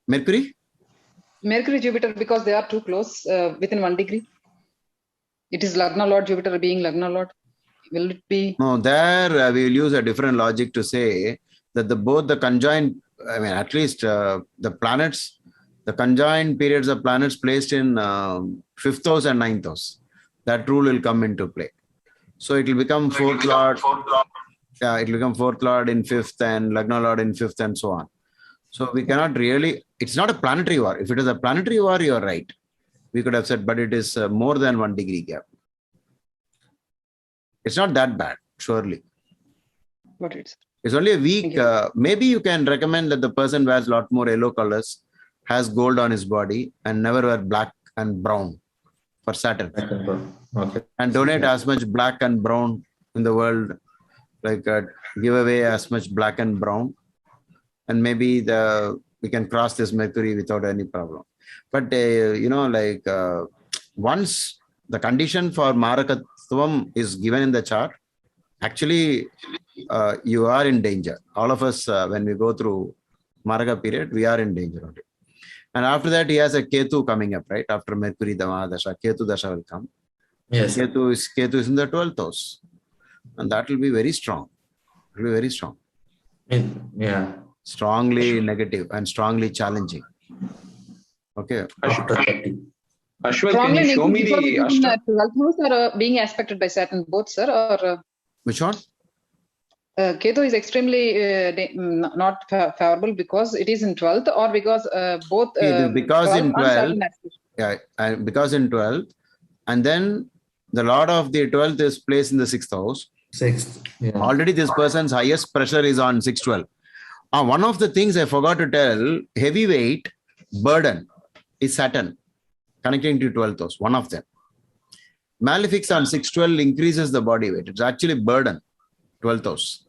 Mercury? Mercury, Jupiter, because they are too close, within 1 degree. It is Lagna Lord, Jupiter being Lagna Lord. Will it be? No, there we will use a different logic to say that both the conjoined, I mean, at least the planets, the conjoined periods of planets placed in 5th house and 9th house, that rule will come into play. So it will become 4th Lord. Yeah, it will become 4th Lord in 5th and Lagna Lord in 5th and so on. So we cannot really, it's not a planetary war. If it is a planetary war, you are right. We could have said, but it is more than 1 degree gap. It's not that bad, surely. Got it. It's only a week. Maybe you can recommend that the person wears a lot more yellow colors, has gold on his body, and never wear black and brown for Saturn. Okay. And donate as much black and brown in the world, like give away as much black and brown. And maybe we can cross this Mercury without any problem. But, once the condition for Marakatvam is given in the chart, actually, you are in danger. All of us, when we go through Maraka period, we are in danger of it. And after that, he has a Ketu coming up, right? After Mercury, the Mahadasha, Ketu Dasha will come. Yes. Ketu is in the 12th house. And that will be very strong. It will be very strong. Yeah. Strongly negative and strongly challenging. Okay. Ashwat, can you show me the Ashtra? 12th house are being aspected by Saturn, both, sir, or? Which one? Ketu is extremely not favorable because it is in 12th, or because both because in 12th, yeah, because in 12th, and then the Lord of the 12th is placed in the 6th house. 6th. Yeah. Already this person's highest pressure is on 612. One of the things I forgot to tell, heavyweight burden is Saturn connecting to 12th house, one of them. Malefics on 612 increases the body weight. It's actually burden, 12th house,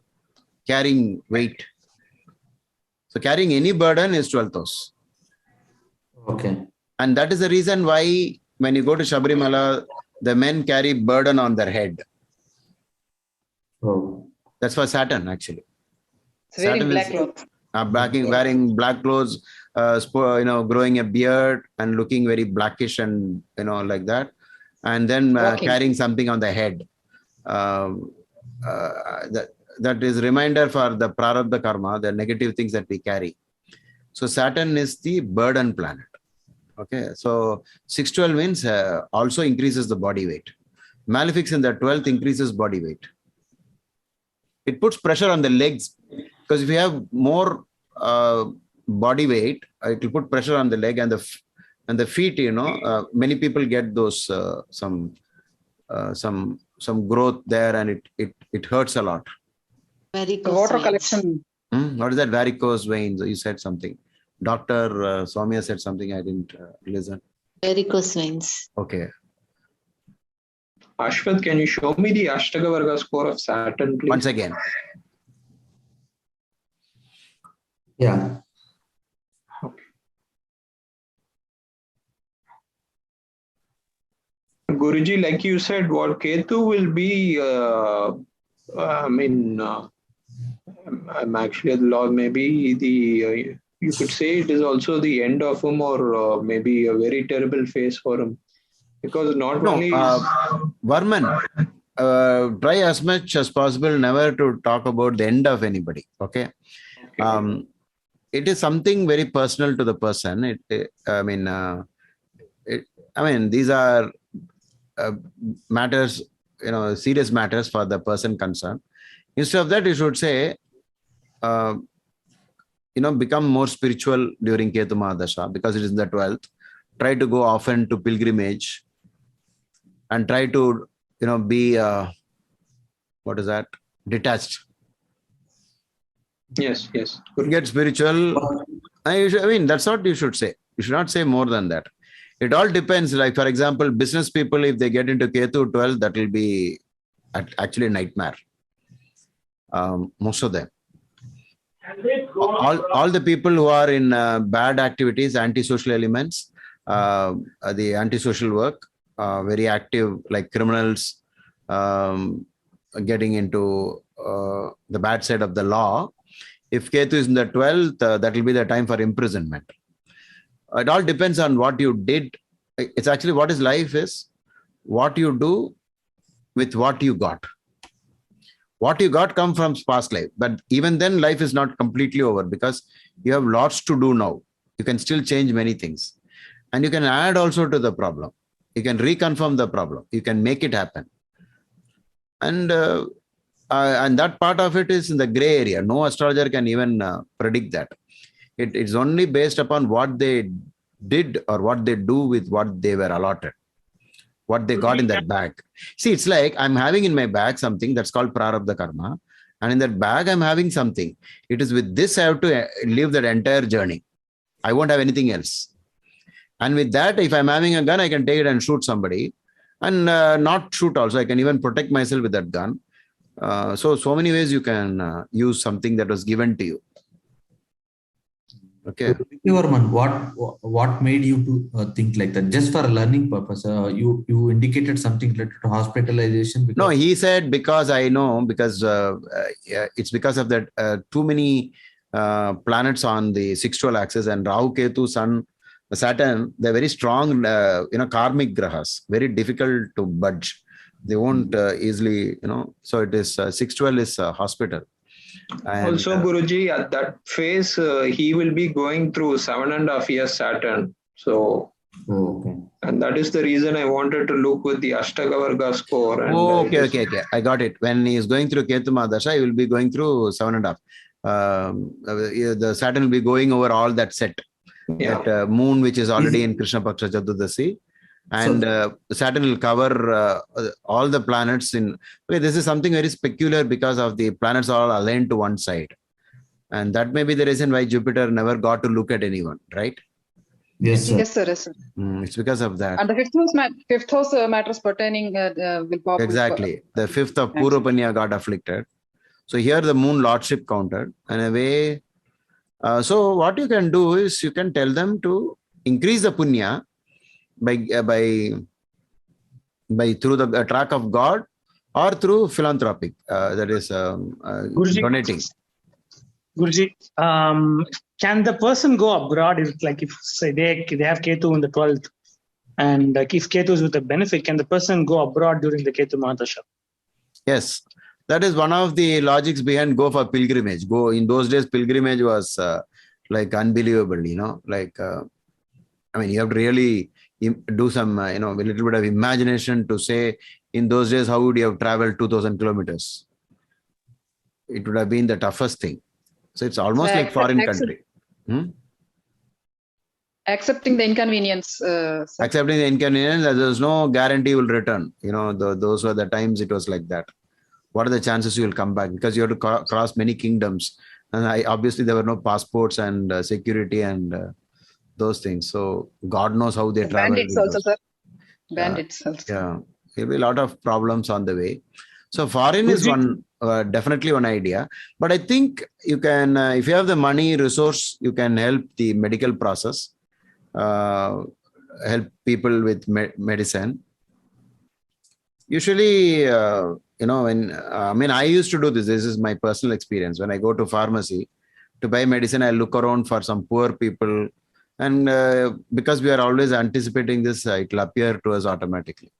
carrying weight. So carrying any burden is 12th house. Okay. And that is the reason why when you go to Sabrimala, the men carry burden on their head. Oh. That's for Saturn, actually. Wearing black clothes. Wearing black clothes, growing a beard and looking very blackish and, like that. And then carrying something on the head. That is reminder for the prarabdha karma, the negative things that we carry. So Saturn is the burden planet. Okay, so 612 means also increases the body weight. Malefics in the 12th increases body weight. It puts pressure on the legs because if you have more body weight, it will put pressure on the leg and the feet. Many people get those some growth there, and it hurts a lot. The water collection. What is that? Varicose veins. You said something. Dr. Soumya said something. I didn't listen. Varicose veins. Okay. Ashwat, can you show me the Ashtaka Varga score of Saturn, please? Once again. Yeah. Guruji, like you said, what Ketu will be, I'm actually at the law, maybe you could say it is also the end of him, or maybe a very terrible phase for him. Because only... Varman, try as much as possible never to talk about the end of anybody, okay? It is something very personal to the person. These are matters, serious matters for the person concerned. Instead of that, you should say, become more spiritual during Ketu Mahadasha because it is in the 12th. Try to go often to pilgrimage and try to, be, detached. Yes. Get spiritual. That's what you should say. You should not say more than that. It all depends. Like, for example, business people, if they get into Ketu 12, that will be actually a nightmare. Most of them. All the people who are in bad activities, antisocial elements, the antisocial work, very active, like criminals, getting into the bad side of the law. If Ketu is in the 12th, that will be the time for imprisonment. It all depends on what you did. It's actually what is life is what you do with what you got. What you got come from past life. But even then, life is not completely over because you have lots to do now. You can still change many things. And you can add also to the problem. You can reconfirm the problem. You can make it happen. And that part of it is in the gray area. No astrologer can even predict that. It's only based upon what they did or what they do with what they were allotted, what they got in that bag. See, it's like I'm having in my bag something that's called prarabdha karma. And in that bag, I'm having something. It is with this I have to live that entire journey. I won't have anything else. And with that, if I'm having a gun, I can take it and shoot somebody. And not shoot also. I can even protect myself with that gun. So many ways you can use something that was given to you. Okay. What made you to think like that? Just for a learning purpose, you indicated something related to hospitalization. No, he said because I know because it's because of that too many planets on the 6-12 axis and Rahu, Ketu, Sun, Saturn. They're very strong, karmic grahas. Very difficult to budge. They won't easily, So it is 6-12 is hospital. And, also, Guruji, at that phase, he will be going through 7.5 years Saturn. So, and that is the reason I wanted to look with the Ashtagavarga score. And okay. I got it. When he is going through Ketu Mahadasha, he will be going through 7.5. The Saturn will be going over all that set. Yeah. That moon, which is already in Krishna Paksha Chaturdashi. And Saturn will cover all the planets in. Okay, this is something very peculiar because of the planets are all aligned to one side. And that may be the reason why Jupiter never got to look at anyone, right? Yes, sir. Yes, sir. Yes, sir. It's because of that. And the fifth house matters pertaining will pop. Exactly. The fifth of Purvapanya got afflicted. So here the moon lordship counted. And a way. So what you can do is you can tell them to increase the punya by through the track of God or through philanthropic, that is donating. Guruji, can the person go abroad if say they have Ketu in the 12th and if Ketu is with a benefit, can the person go abroad during the Ketu Mahadasha? Yes, that is one of the logics behind go for pilgrimage. Go in those days, pilgrimage was like unbelievable, you have to really do some, a little bit of imagination to say in those days, how would you have traveled 2,000 kilometers? It would have been the toughest thing. So it's almost like foreign country. Accepting the inconvenience. Accepting the inconvenience, there's no guarantee you will return. Those were the times it was like that. What are the chances you will come back? Because you have to cross many kingdoms. And obviously there were no passports and security and those things. So God knows how they travel. Bandits also, sir. Bandits also. Yeah. There will be a lot of problems on the way. So foreign is one, definitely one idea. But I think you can, if you have the money, resource, you can help the medical process, help people with medicine. Usually, I used to do this. This is my personal experience. When I go to pharmacy to buy medicine, I look around for some poor people. And because we are always anticipating this, it will appear to us automatically.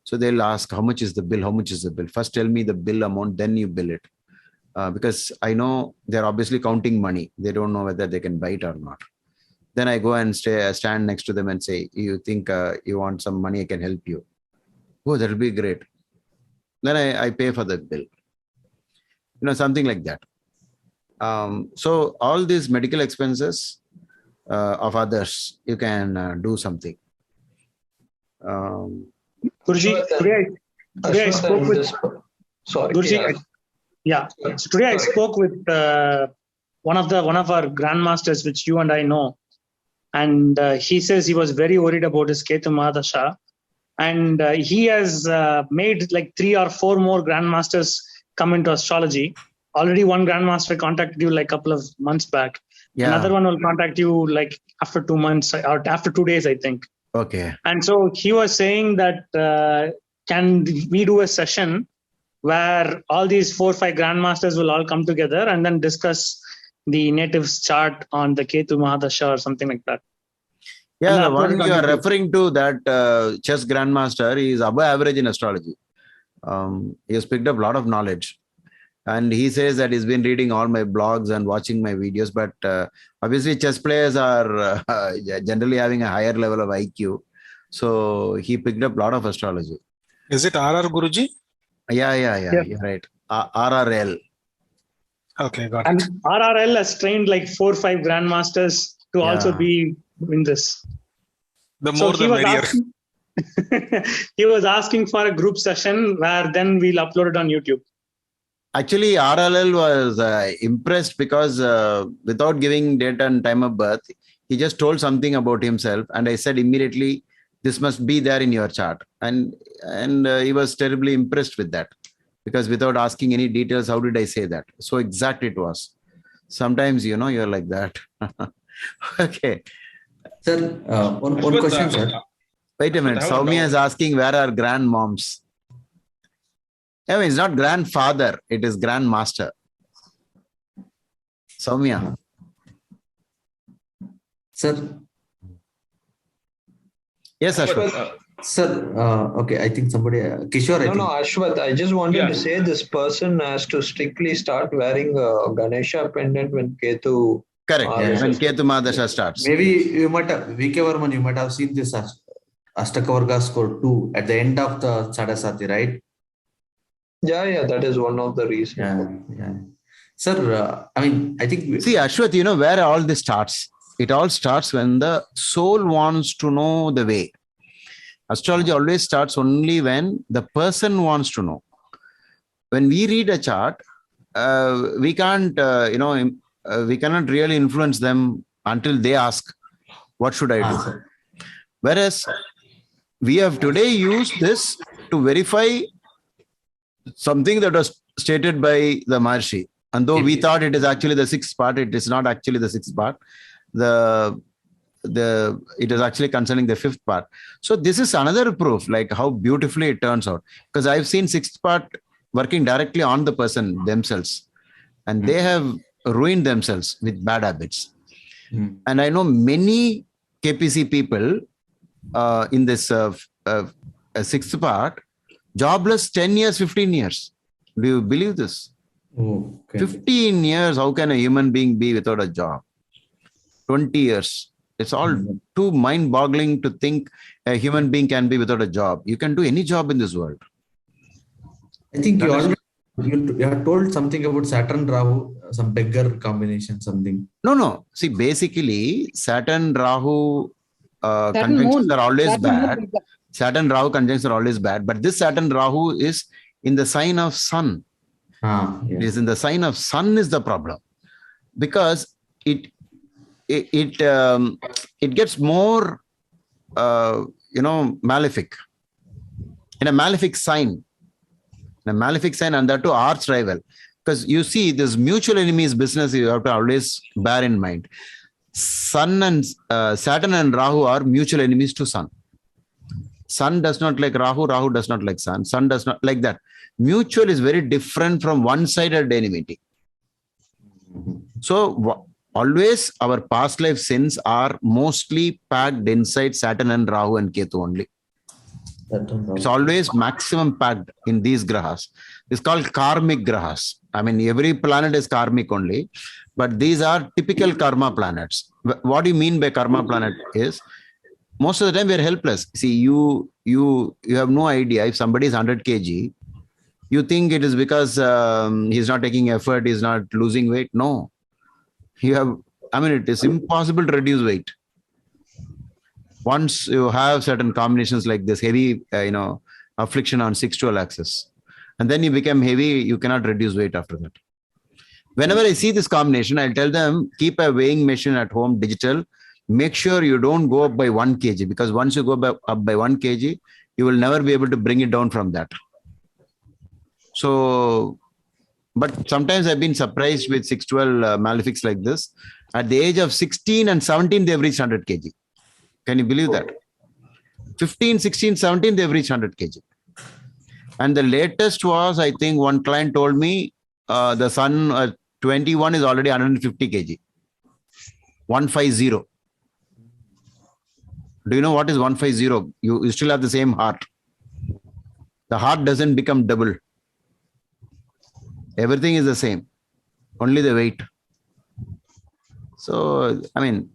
So they'll ask, how much is the bill? How much is the bill? First tell me the bill amount, then you bill it. Because I know they're obviously counting money. They don't know whether they can buy it or not. Then I go and stand next to them and say, you think you want some money, I can help you. Oh, that'll be great. Then I pay for the bill. Something like that. So all these medical expenses of others, you can do something. Guruji, today I spoke with. Sorry. Guruji, So today I spoke with one of our grandmasters, which you and I know. and he says he was very worried about his Ketu Mahadasha, and he has made like 3 or 4 more grandmasters come into astrology. Already one grandmaster contacted you like a couple of months back. Yeah. Another one will contact you like after 2 months or after 2 days, I think. Okay. And so he was saying that can we do a session where all these 4 or 5 grandmasters will all come together and then discuss the native's chart on the Ketu Mahadasha or something like that. Yeah, And the upload one it on you are YouTube. referring to, that chess grandmaster, is above average in astrology. He has picked up a lot of knowledge. And he says that he's been reading all my blogs and watching my videos. But obviously, chess players are generally having a higher level of IQ. So he picked up a lot of astrology. Is it RR Guruji? Yeah, you're right. RRL. Okay, got And it. RRL has trained like 4 or 5 grandmasters to also be in this. The more the merrier. He was asking for a group session where then we'll upload it on YouTube. Actually, RLL was impressed because without giving date and time of birth, he just told something about himself. And I said immediately, this must be there in your chart. And he was terribly impressed with that. Because without asking any details, how did I say that? So exact it was. Sometimes, you're like that. Okay. Sir, one question, sir. Wait a minute. Soumya is asking, where are grandmoms? I mean, it's not grandfather, it is grandmaster. Soumya. Sir. Yes, Ashwath. Sir, okay, I think somebody, Kishore. No, Ashwath, I just wanted to say this person has to strictly start wearing a Ganesha pendant when Ketu. Correct. When Ketu Mahadasha starts. Maybe you might have, VK Varman, you might have seen this Astakavarga score 2 at the end of the Sadasati, right? Yeah, that is one of the reasons. Yeah. Sir, I mean, I think... See, Ashwath, where all this starts? It all starts when the soul wants to know the way. Astrology always starts only when the person wants to know. When we read a chart, we can't, we cannot really influence them until they ask, what should I do? Whereas we have today used this to verify something that was stated by the Maharshi. And though we thought it is actually the 6th part, it is not actually the 6th part. It is actually concerning the 5th part. So this is another proof, like how beautifully it turns out. Because I've seen 6th part working directly on the person themselves. And they have ruined themselves with bad habits. And I know many KPC people in this 6th part, jobless 10 years, 15 years. Do you believe this? Oh, okay. 15 years, how can a human being be without a job? 20 years. It's all too mind-boggling to think a human being can be without a job. You can do any job in this world. I think you have told something about Saturn Rahu, some beggar combination, something. No. See, basically, Saturn Rahu conjunctions are always bad. Saturn Rahu conjunctions are always bad. But this Saturn Rahu is in the sign of Sun. It is in the sign of Sun is the problem. Because it gets more, malefic. In a malefic sign. And that too arch rival. Because you see, this mutual enemies business you have to always bear in mind. Sun and Saturn and Rahu are mutual enemies to Sun. Sun does not like Rahu, Rahu does not like Sun. Sun does not like that. Mutual is very different from one-sided enmity. So always our past life sins are mostly packed inside Saturn and Rahu and Ketu only. It's always maximum packed in these grahas. It's called karmic grahas. I mean, every planet is karmic only, but these are typical karma planets. What do you mean by karma planet is, most of the time we are helpless. See, you have no idea if somebody is 100 kg, you think it is because he's not taking effort, he's not losing weight. No. It is impossible to reduce weight. Once you have certain combinations like this, heavy, affliction on 6-12 axis, and then you become heavy, you cannot reduce weight after that. Whenever I see this combination, I'll tell them, keep a weighing machine at home, digital, make sure you don't go up by 1 kg, because once you go up by 1 kg, you will never be able to bring it down from that. So, but sometimes I've been surprised with 612 malefics like this. At the age of 16 and 17, they've reached 100 kg. Can you believe that? 15, 16, 17, they've reached 100 kg. And the latest was, I think one client told me, the son 21 is already 150 kg. 150. Do you know what is 150? You still have the same heart. The heart doesn't become double. Everything is the same. Only the weight. So, I mean,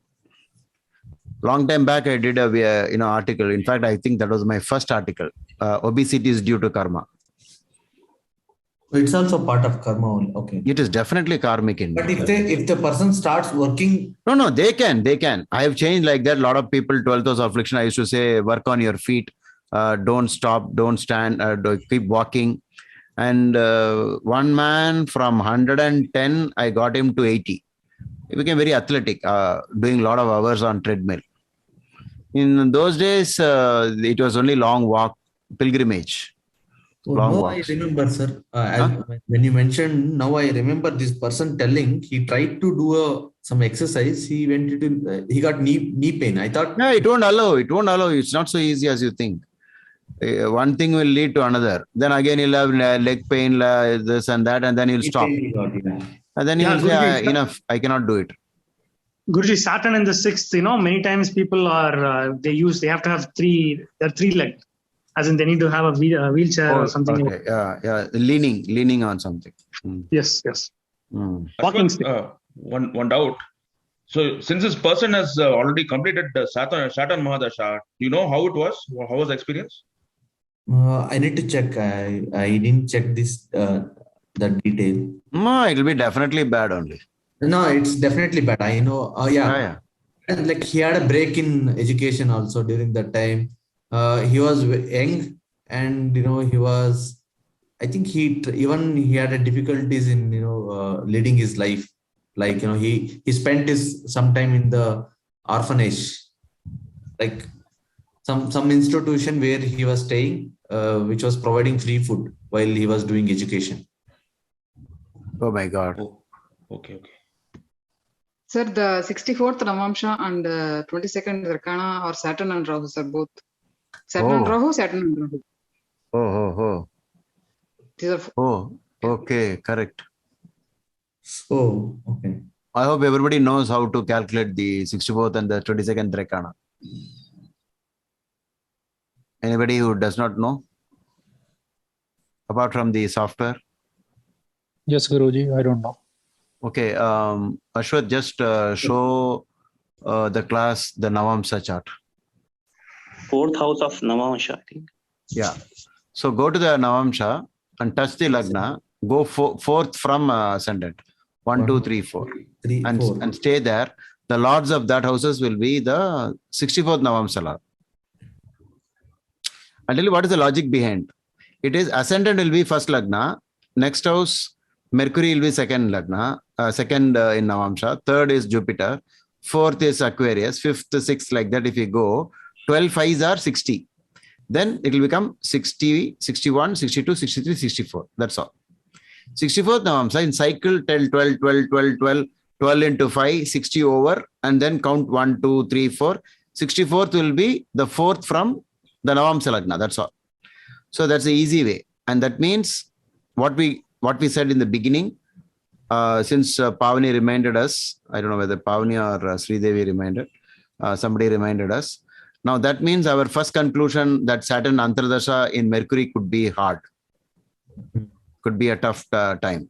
long time back, I did a article. In fact, I think that was my first article. Obesity is due to karma. It's also part of karma only. Okay. It is definitely karmic in. But if the person starts working. No, they can. I have changed like that. A lot of people, 12th house affliction, I used to say, work on your feet. Don't stop, don't stand, keep walking. And one man from 110, I got him to 80. He became very athletic, doing a lot of hours on treadmill. In those days, it was only long walk, pilgrimage. No, walks. I remember, sir. When you mentioned, now I remember this person telling he tried to do some exercise. He went into, he got knee pain. I thought. No, it won't allow. It's not so easy as you think. One thing will lead to another. Then again, he'll have leg pain, this and that, and then he'll stop. And then he'll say, enough, I cannot do it. Guruji, Saturn in the 6th, many times people are, they have to have they're 3-legged. As in they need to have a wheelchair or something. Okay. Yeah. Leaning on something. Yes. Walking stick. One doubt. So since this person has already completed the Saturn Mahadasha, do you know how it was? How was the experience? I need to check. I didn't check this the detail. No, it will be definitely bad only. No, it's definitely bad. I know. Yeah. And like he had a break in education also during that time. He was young, and he was. I think he had difficulties in leading his life. Like he spent some time in the orphanage, like some institution where he was staying, which was providing free food while he was doing education. Oh my God. Oh, okay. Sir, the 64th Navamsha and 22nd Rakana are Saturn and Rahu, sir, both. Saturn and Rahu, Saturn and Rahu. Oh, okay, correct. Oh, okay. I hope everybody knows how to calculate the 64th and the 22nd Rakana. Anybody who does not know? Apart from the software? Yes, Guruji, I don't know. Okay, Ashwath, just show the class the Navamsa chart. 4th house of Navamsha, I think. Yeah. So go to the Navamsha and touch the Lagna. Go fourth from ascendant. 1, 2, 3, 4. And stay there. The lords of that houses will be the 64th Navamsa Lord. I'll tell you what is the logic behind. It is ascendant will be first Lagna. Next house, Mercury will be second Lagna. Second in Navamsha. Third is Jupiter. Fourth is Aquarius. Fifth, sixth, like that. If you go, 12 5s are 60. Then it will become 60, 61, 62, 63, 64. That's all. 64th Navamsa in cycle tell 12, 12, 12, 12, 12 into 5, 60 over, and then count 1, 2, 3, 4. 64th will be the fourth from the Navamsa Lagna. That's all. So that's the easy way. And that means what we said in the beginning, since Pavani reminded us, I don't know whether Pavani or Sridevi reminded, somebody reminded us. Now that means our first conclusion that Saturn Antardasha in Mercury could be hard. Could be a tough time.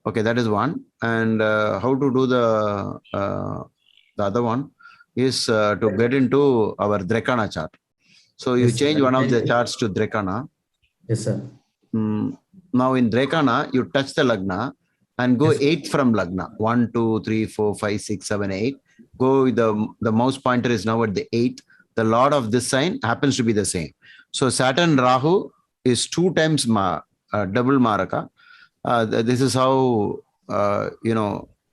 Okay, that is one. And how to do the other one is to get into our Drekana chart. So you change one of the charts to Drekana. Yes, sir. Now in Drekana, you touch the Lagna and go 8th from Lagna. 1, 2, 3, 4, 5, 6, 7, 8. Go with the mouse pointer is now at the 8th. The lord of this sign happens to be the same. So Saturn Rahu is 2 times double Maraka. This is how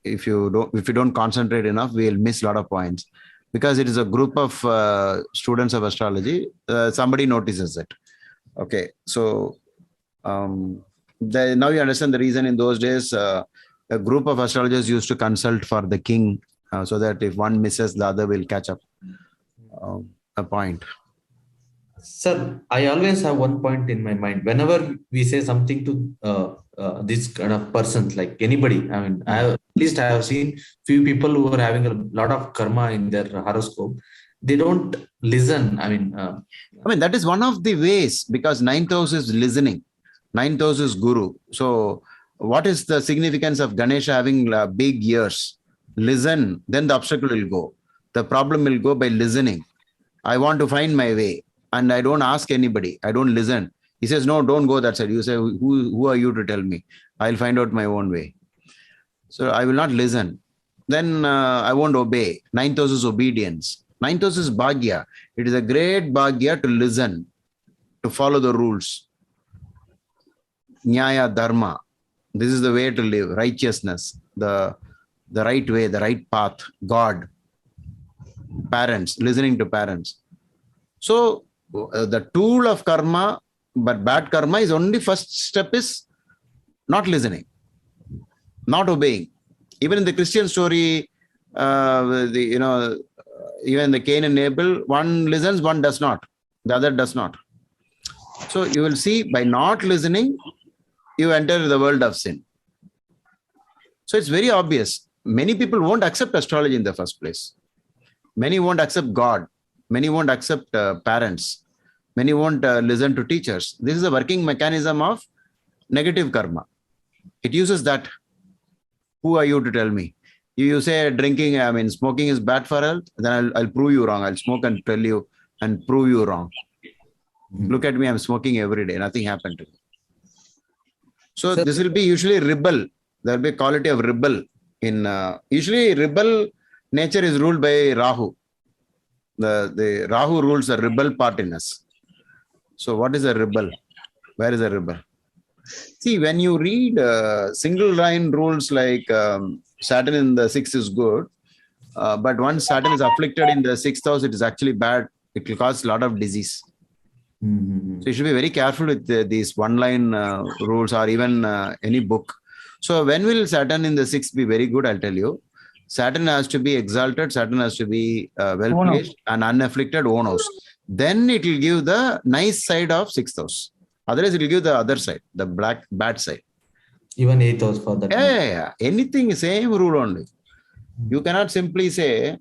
if you don't concentrate enough, we'll miss a lot of points. because it is a group of students of astrology, somebody notices it. Okay, so now you understand the reason. In those days, a group of astrologers used to consult for the king, so that if one misses, the other will catch up. A point. Sir, I always have one point in my mind. Whenever we say something to this kind of persons, like anybody, I mean, at least I have seen few people who are having a lot of karma in their horoscope. They don't listen. I mean, that is one of the ways, because 9th house is listening. 9th house is Guru. So, what is the significance of Ganesha having big ears? Listen, then the obstacle will go. The problem will go by listening. I want to find my way, and I don't ask anybody. I don't listen. He says, no, don't go that side. You say, who are you to tell me? I'll find out my own way. So I will not listen. Then I won't obey. 9th house is obedience. 9th house is bhagya. It is a great bhagya to listen, to follow the rules. Nyaya, dharma. This is the way to live. Righteousness, the right way, the right path. God. Parents, listening to parents. So the tool of karma, but bad karma is only first step is not listening, not obeying. Even in the Christian story, even the Cain and Abel, one listens, one does not, the other does not. So you will see, by not listening, you enter the world of sin. So it's very obvious. Many people won't accept astrology in the first place. Many won't accept God. Many won't accept parents. Many won't listen to teachers. This is a working mechanism of negative karma. It uses that. Who are you to tell me? You say drinking, smoking is bad for health, then I'll prove you wrong. I'll smoke and tell you and prove you wrong. Look at me, I'm smoking every day. Nothing happened to me. So this will be usually rebel. There will be a quality of rebel. Usually rebel nature is ruled by Rahu. The Rahu rules the rebel part in us. So what is a rebel? Where is a rebel? See, when you read single line rules like Saturn in the 6th is good, but once Saturn is afflicted in the 6th house, it is actually bad. It will cause a lot of disease. So you should be very careful with these one-line rules, or even any book. So when will Saturn in the 6th be very good? I'll tell you. Saturn has to be exalted. Saturn has to be well-placed and unafflicted own house. Then it will give the nice side of 6th house. Otherwise, it will give the other side, the bad side. Even 8th house for that. Yeah. Anything, same rule only. You cannot simply say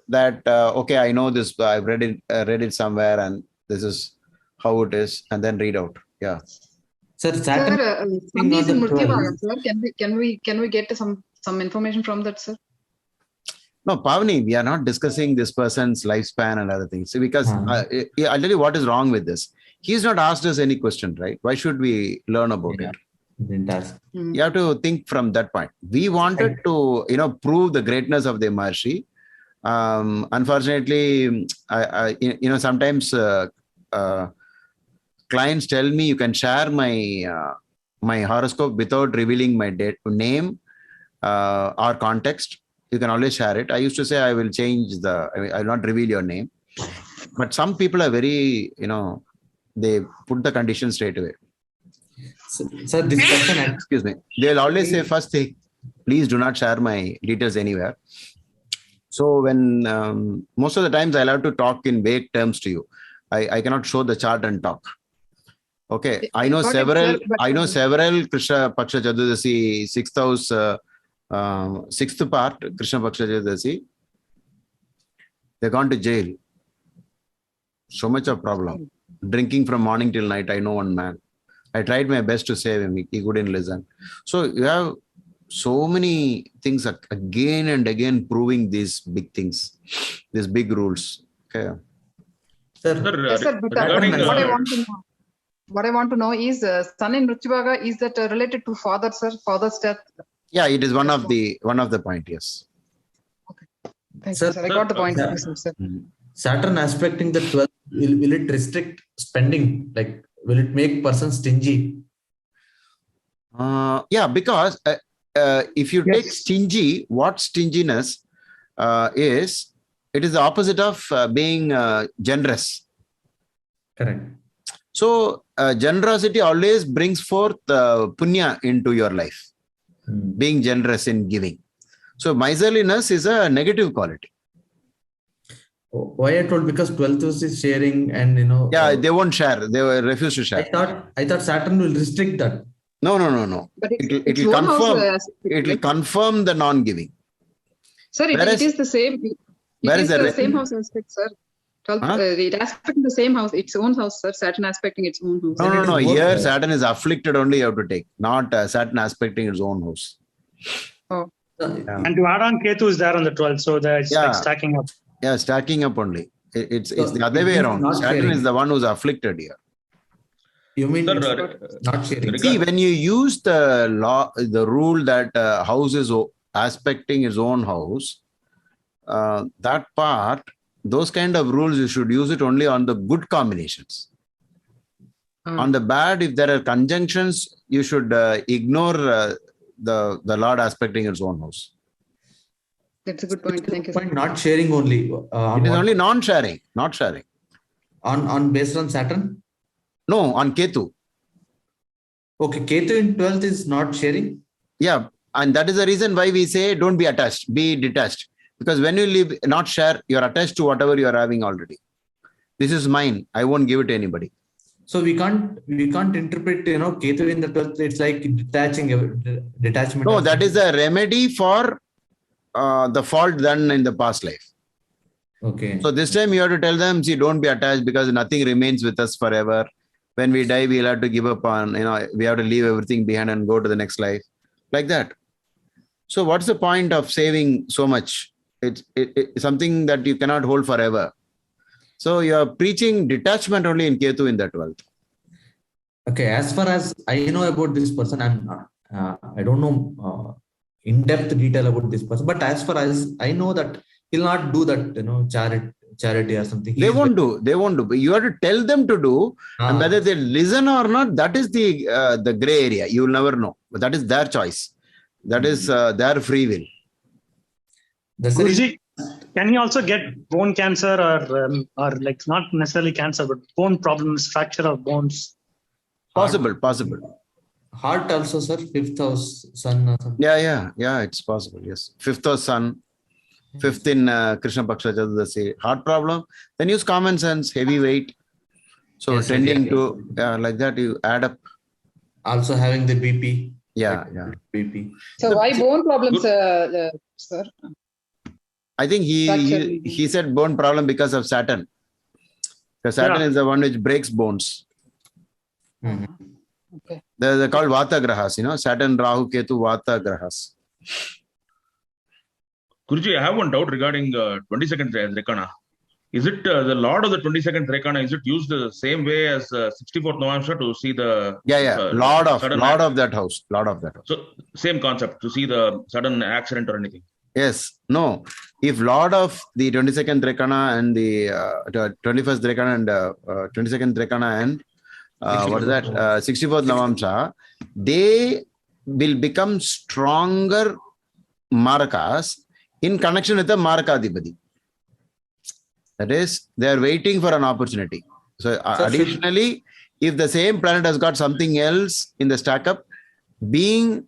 that, okay, I know this, I've read it somewhere, and this is how it is, and then read out. Yeah. Sir, Saturn. Sun is in Mrithyabhaga, sir. Can we get some information from that, sir? No, Pavani, we are not discussing this person's lifespan and other things. Because I'll tell you what is wrong with this. He's not asked us any question, right? Why should we learn about it? You have to think from that point. We wanted to, prove the greatness of the Maharshi. Unfortunately, sometimes clients tell me, you can share my horoscope without revealing my name or context. You can always share it. I used to say I will change I will not reveal your name. But some people are very, they put the condition straight away. Sir, this question, excuse me. They'll always say first thing, please do not share my details anywhere. So when most of the times I'll have to talk in vague terms to you. I cannot show the chart and talk. Okay. I know several Krishna Paksha Chaturdashi 6th house 6th part, Krishna Paksha Chaturdashi, they gone to jail. So much of problem. Drinking from morning till night. I know one man. I tried my best to save him. He couldn't listen. So you have so many things again and again proving these big things, these big rules. Okay. Sir, but what I want to know is Sun in Mrithyabhaga, is that related to father, sir? Father's death? Yeah, it is one of the point. Yes. Okay. Thank you, sir. I got the point. Sir. Saturn aspecting the 12th, will it restrict spending? Like, will it make person stingy? Yeah, because if you take stingy, what stinginess is, It is the opposite of being generous. Correct. So generosity always brings forth punya into your life. Being generous in giving. So miserliness is a negative quality. Why I told, because 12th house is sharing, and yeah, they won't share. They will refuse to share. I thought Saturn will restrict that. No. But It will confirm. It will confirm the non-giving. Sir, it is the same. It is the same house aspect, sir. 12th, it aspecting the same house, its own house, sir. Saturn aspecting its own house. No. Here Saturn is afflicted only. You have to take, not Saturn aspecting its own house. Oh. And to add on, Ketu is there on the 12th, so that's like stacking up. Yeah, stacking up only. It's the other way around. Saturn sharing. is the one who's afflicted here. You mean not sharing? See, when you use the law, the rule that house is aspecting its own house, that part, those kind of rules, you should use it only on the good combinations. On the bad, if there are conjunctions, you should ignore the Lord aspecting its own house. That's a good point. Thank you. Point not sharing only. It is only non-sharing, not sharing. On based on Saturn? No, on Ketu. Okay, Ketu in 12th is not sharing? Yeah, and that is the reason why we say don't be attached, be detached. Because when you live, not share, you're attached to whatever you are having already. This is mine. I won't give it to anybody. So we can't interpret, Ketu in the 12th, it's like detachment. No, that is a remedy for the fault done in the past life. Okay. So this time you have to tell them, see, don't be attached because nothing remains with us forever. When we die, we'll have to give up on, we have to leave everything behind and go to the next life. Like that. So what's the point of saving so much? It's something that you cannot hold forever. So you are preaching detachment only in Ketu in the 12th. Okay, as far as I know about this person, I don't know in-depth detail about this person, but as far as I know that he'll not do that, charity or something. They won't do. But you have to tell them to do, and whether they listen or not, that is the gray area. You will never know. But that is their choice. That is their free will. Guruji, can he also get bone cancer or like not necessarily cancer, but bone problems, fracture of bones? Possible. Heart also, sir. 5th house, sun or something. Yeah, it's possible. Yes. 5th house, sun. 5th in Krishna Paksha Chaturdashi. Heart problem. Then use common sense, heavy weight. So yes, tending to, like that, you add up. Also having the BP. Yeah. BP. So why bone problems, sir? I think he said bone problem because of Saturn. Because Saturn is the one which breaks bones. Okay. They're called Vata Grahas, Saturn, Rahu, Ketu, Vata Grahas. Guruji, I have one doubt regarding 22nd Rekana. Is it the Lord of the 22nd Rekana, is it used the same way as 64th Navamsha to see the... Lord of that house. So same concept, to see the sudden accident or anything. Yes. No. If Lord of the 22nd Rekana and the 21st Rekana and 22nd Rekana and what is that? 64th Navamsha, they will become stronger Marakas in connection with the Marakadipati. That is, they are waiting for an opportunity. So additionally, if the same planet has got something else in the stack up, being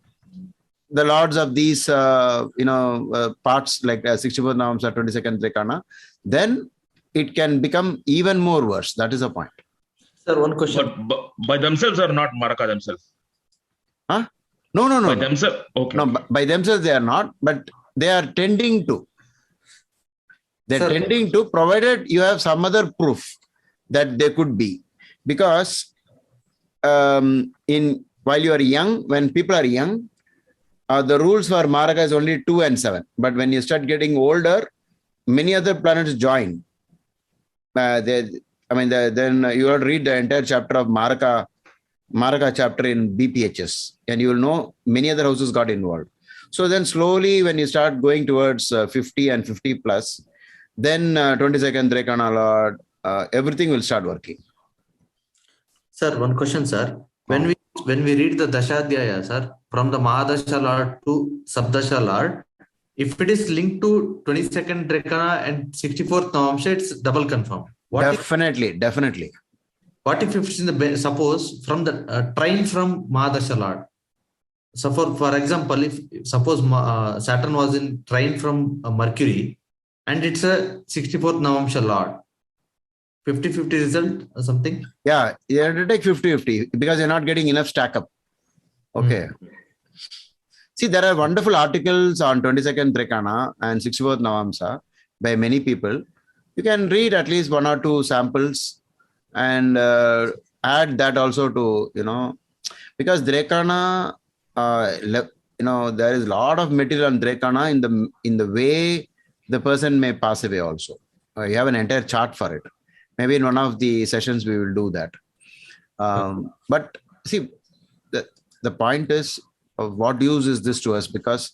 the lords of these, parts like 64th Navamsha, 22nd Rekana, then it can become even more worse. That is the point. Sir, one question. But by themselves or not Maraka themselves? Huh? No. By themselves? Okay. No, by themselves they are not, but they are tending to. They're tending to, provided you have some other proof that they could be. Because while you are young, when people are young, the rules for Maraka is only 2 and 7. But when you start getting older, many other planets join. Then you will read the entire chapter of Maraka chapter in BPHS, and you will know many other houses got involved. So then slowly, when you start going towards 50 and 50 plus, then 22nd Rekana Lord, everything will start working. Sir, one question, sir. When we read the Dashadhyaya, sir, from the Mahadasha Lord to Sabdasha Lord, if it is linked to 22nd Drekana and 64th Navamsha, it's double confirmed. Definitely. What if it's in the suppose from the trine from Mahadasha Lord? So for example, if suppose Saturn was in trine from Mercury and it's a 64th Navamsha Lord, 50-50 result or something? Yeah, you have to take 50-50 because you're not getting enough stack up. Okay. See, there are wonderful articles on 22nd Drekana and 64th Navamsa by many people. You can read at least one or two samples and add that also to, because Drekana, there is a lot of material on Drekana in the way the person may pass away also. You have an entire chart for it. Maybe in one of the sessions we will do that. But see, the point is, what use is this to us? Because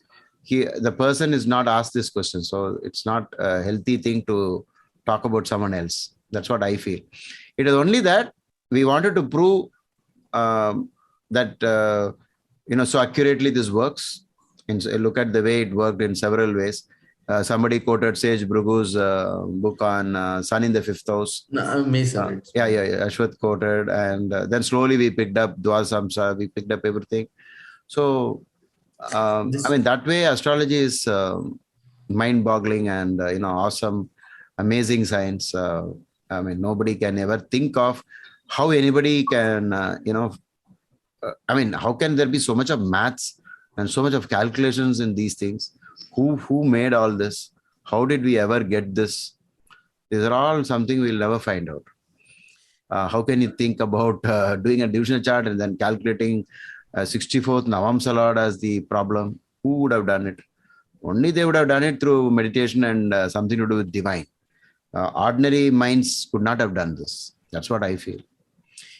the person is not asked this question. So it's not a healthy thing to talk about someone else. That's what I feel. It is only that we wanted to prove that, so accurately this works. And look at the way it worked in several ways. Somebody quoted Sage Bhrugu's book on Sun in the fifth house. Ashwath quoted, and then slowly we picked up Dwasamsa, we picked up everything. So, that way astrology is mind-boggling and, awesome, amazing science. Nobody can ever think of how anybody can, how can there be so much of maths and so much of calculations in these things? Who made all this? How did we ever get this? These are all something we'll never find out. How can you think about doing a divisional chart and then calculating 64th Navamsa Lord as the problem? Who would have done it? Only they would have done it through meditation and something to do with divine. Ordinary minds could not have done this. That's what I feel.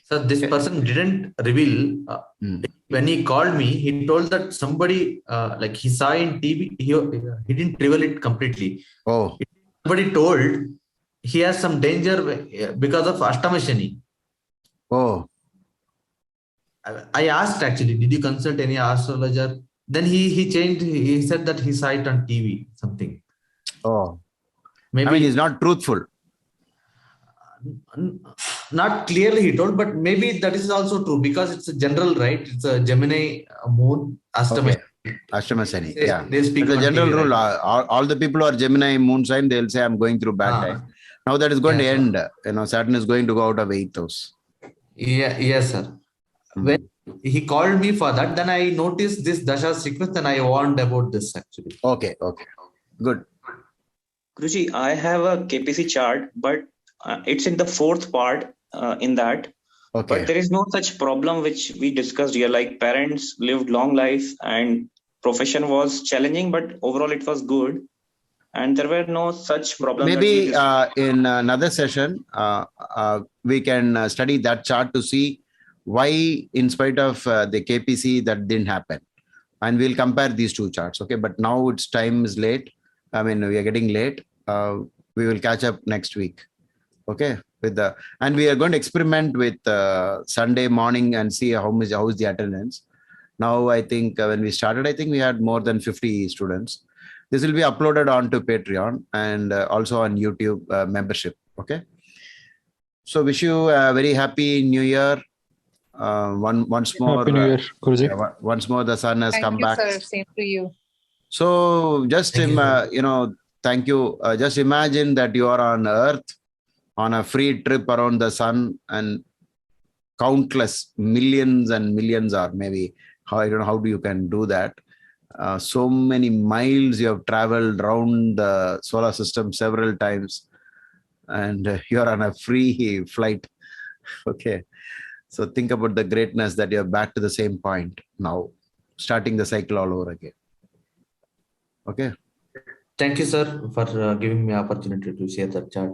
So this person didn't reveal. When he called me, he told that somebody, like he saw in TV, he didn't reveal it completely. Oh. Somebody told he has some danger because of Ashtama Shani. Oh. I asked actually, did you consult any astrologer? Then he changed, he said that he saw it on TV, something. Oh. Maybe he's not truthful. Not clearly he told, but maybe that is also true because it's a general, right? It's a Gemini moon, Ashtama. Okay. Ashtama Shani. Yeah. They speak the general TV, rule. right? All the people who are Gemini moon sign, they'll say, I'm going through bad time. Now that is going to end. Saturn is going to go out of 8th house. Yeah, yes, sir. When he called me for that, then I noticed this Dasha sequence and I warned about this actually. Okay. Good. Guruji, I have a KPC chart, but it's in the fourth part in that. Okay. But there is no such problem which we discussed here. Like parents lived long life and profession was challenging, but overall it was good. And there were no such problems. Maybe in another session, we can study that chart to see why, in spite of the KPC, that didn't happen. And we'll compare these two charts. Okay. But now it's time is late. We are getting late. We will catch up next week. Okay. And we are going to experiment with Sunday morning and see how is the attendance. Now, I think when we started, I think we had more than 50 students. This will be uploaded onto Patreon and also on YouTube membership. Okay. So wish you a very happy New Year. Once more. Happy New Year, Guruji. Once more, the sun has come back. Thank you, sir. Same to you. So just thank you. Just imagine that you are on Earth on a free trip around the sun, and countless millions and millions, or maybe I don't know how you can do that. So many miles you have traveled around the solar system several times, and you are on a free flight. Okay. So think about the greatness that you're back to the same point now, starting the cycle all over again. Okay. Thank you, sir, for giving me opportunity to share that chart.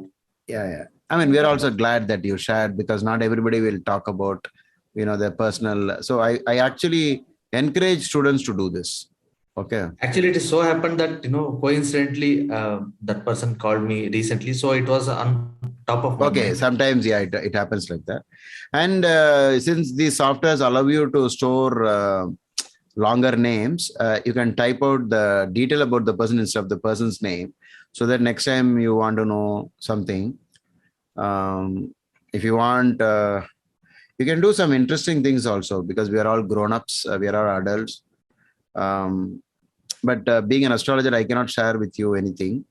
Yeah. We're also glad that you shared, because not everybody will talk about, their personal. So I actually encourage students to do this. Okay. Actually, it is so happened that, coincidentally, that person called me recently. So it was on top of my mind. Sometimes, it happens like that. And since these softwares allow you to store longer names, you can type out the detail about the person instead of the person's name, so that next time you want to know something, if you want, you can do some interesting things also, because we are all grown-ups, we are all adults. But being an astrologer, I cannot share with you anything.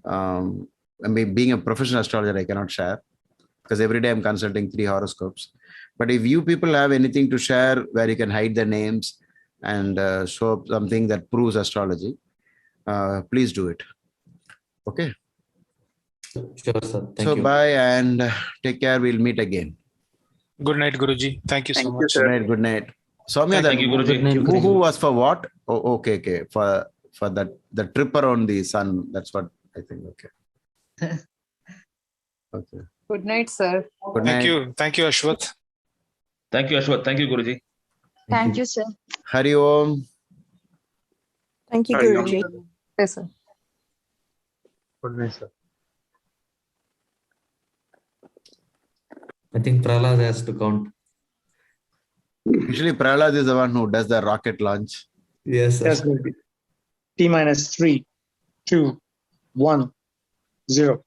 I mean, being a professional astrologer, I cannot share, because every day I'm consulting 3 horoscopes. But if you people have anything to share where you can hide the names and show something that proves astrology, please do it. Okay. Sure, sir. Thank So you. bye and take care. We'll meet again. Good night, Guruji. Thank you so much. Good night. Good night. Soumya, Thank you, Guruji. who was for what? Oh, okay. For that the trip around the sun. That's what I think. Okay. Okay. Good night, sir. Good night. Thank you, Ashwath. Thank you, Ashwath. Thank you, Guruji. Thank you, sir. Hari Om. Thank you, Hari Om. Guruji. Yes, sir. Good night, sir. I think Prahlad has to count. Usually Prahlad is the one who does the rocket launch. Yes, sir. Yes, Guruji. T minus 3, 2, 1, 0.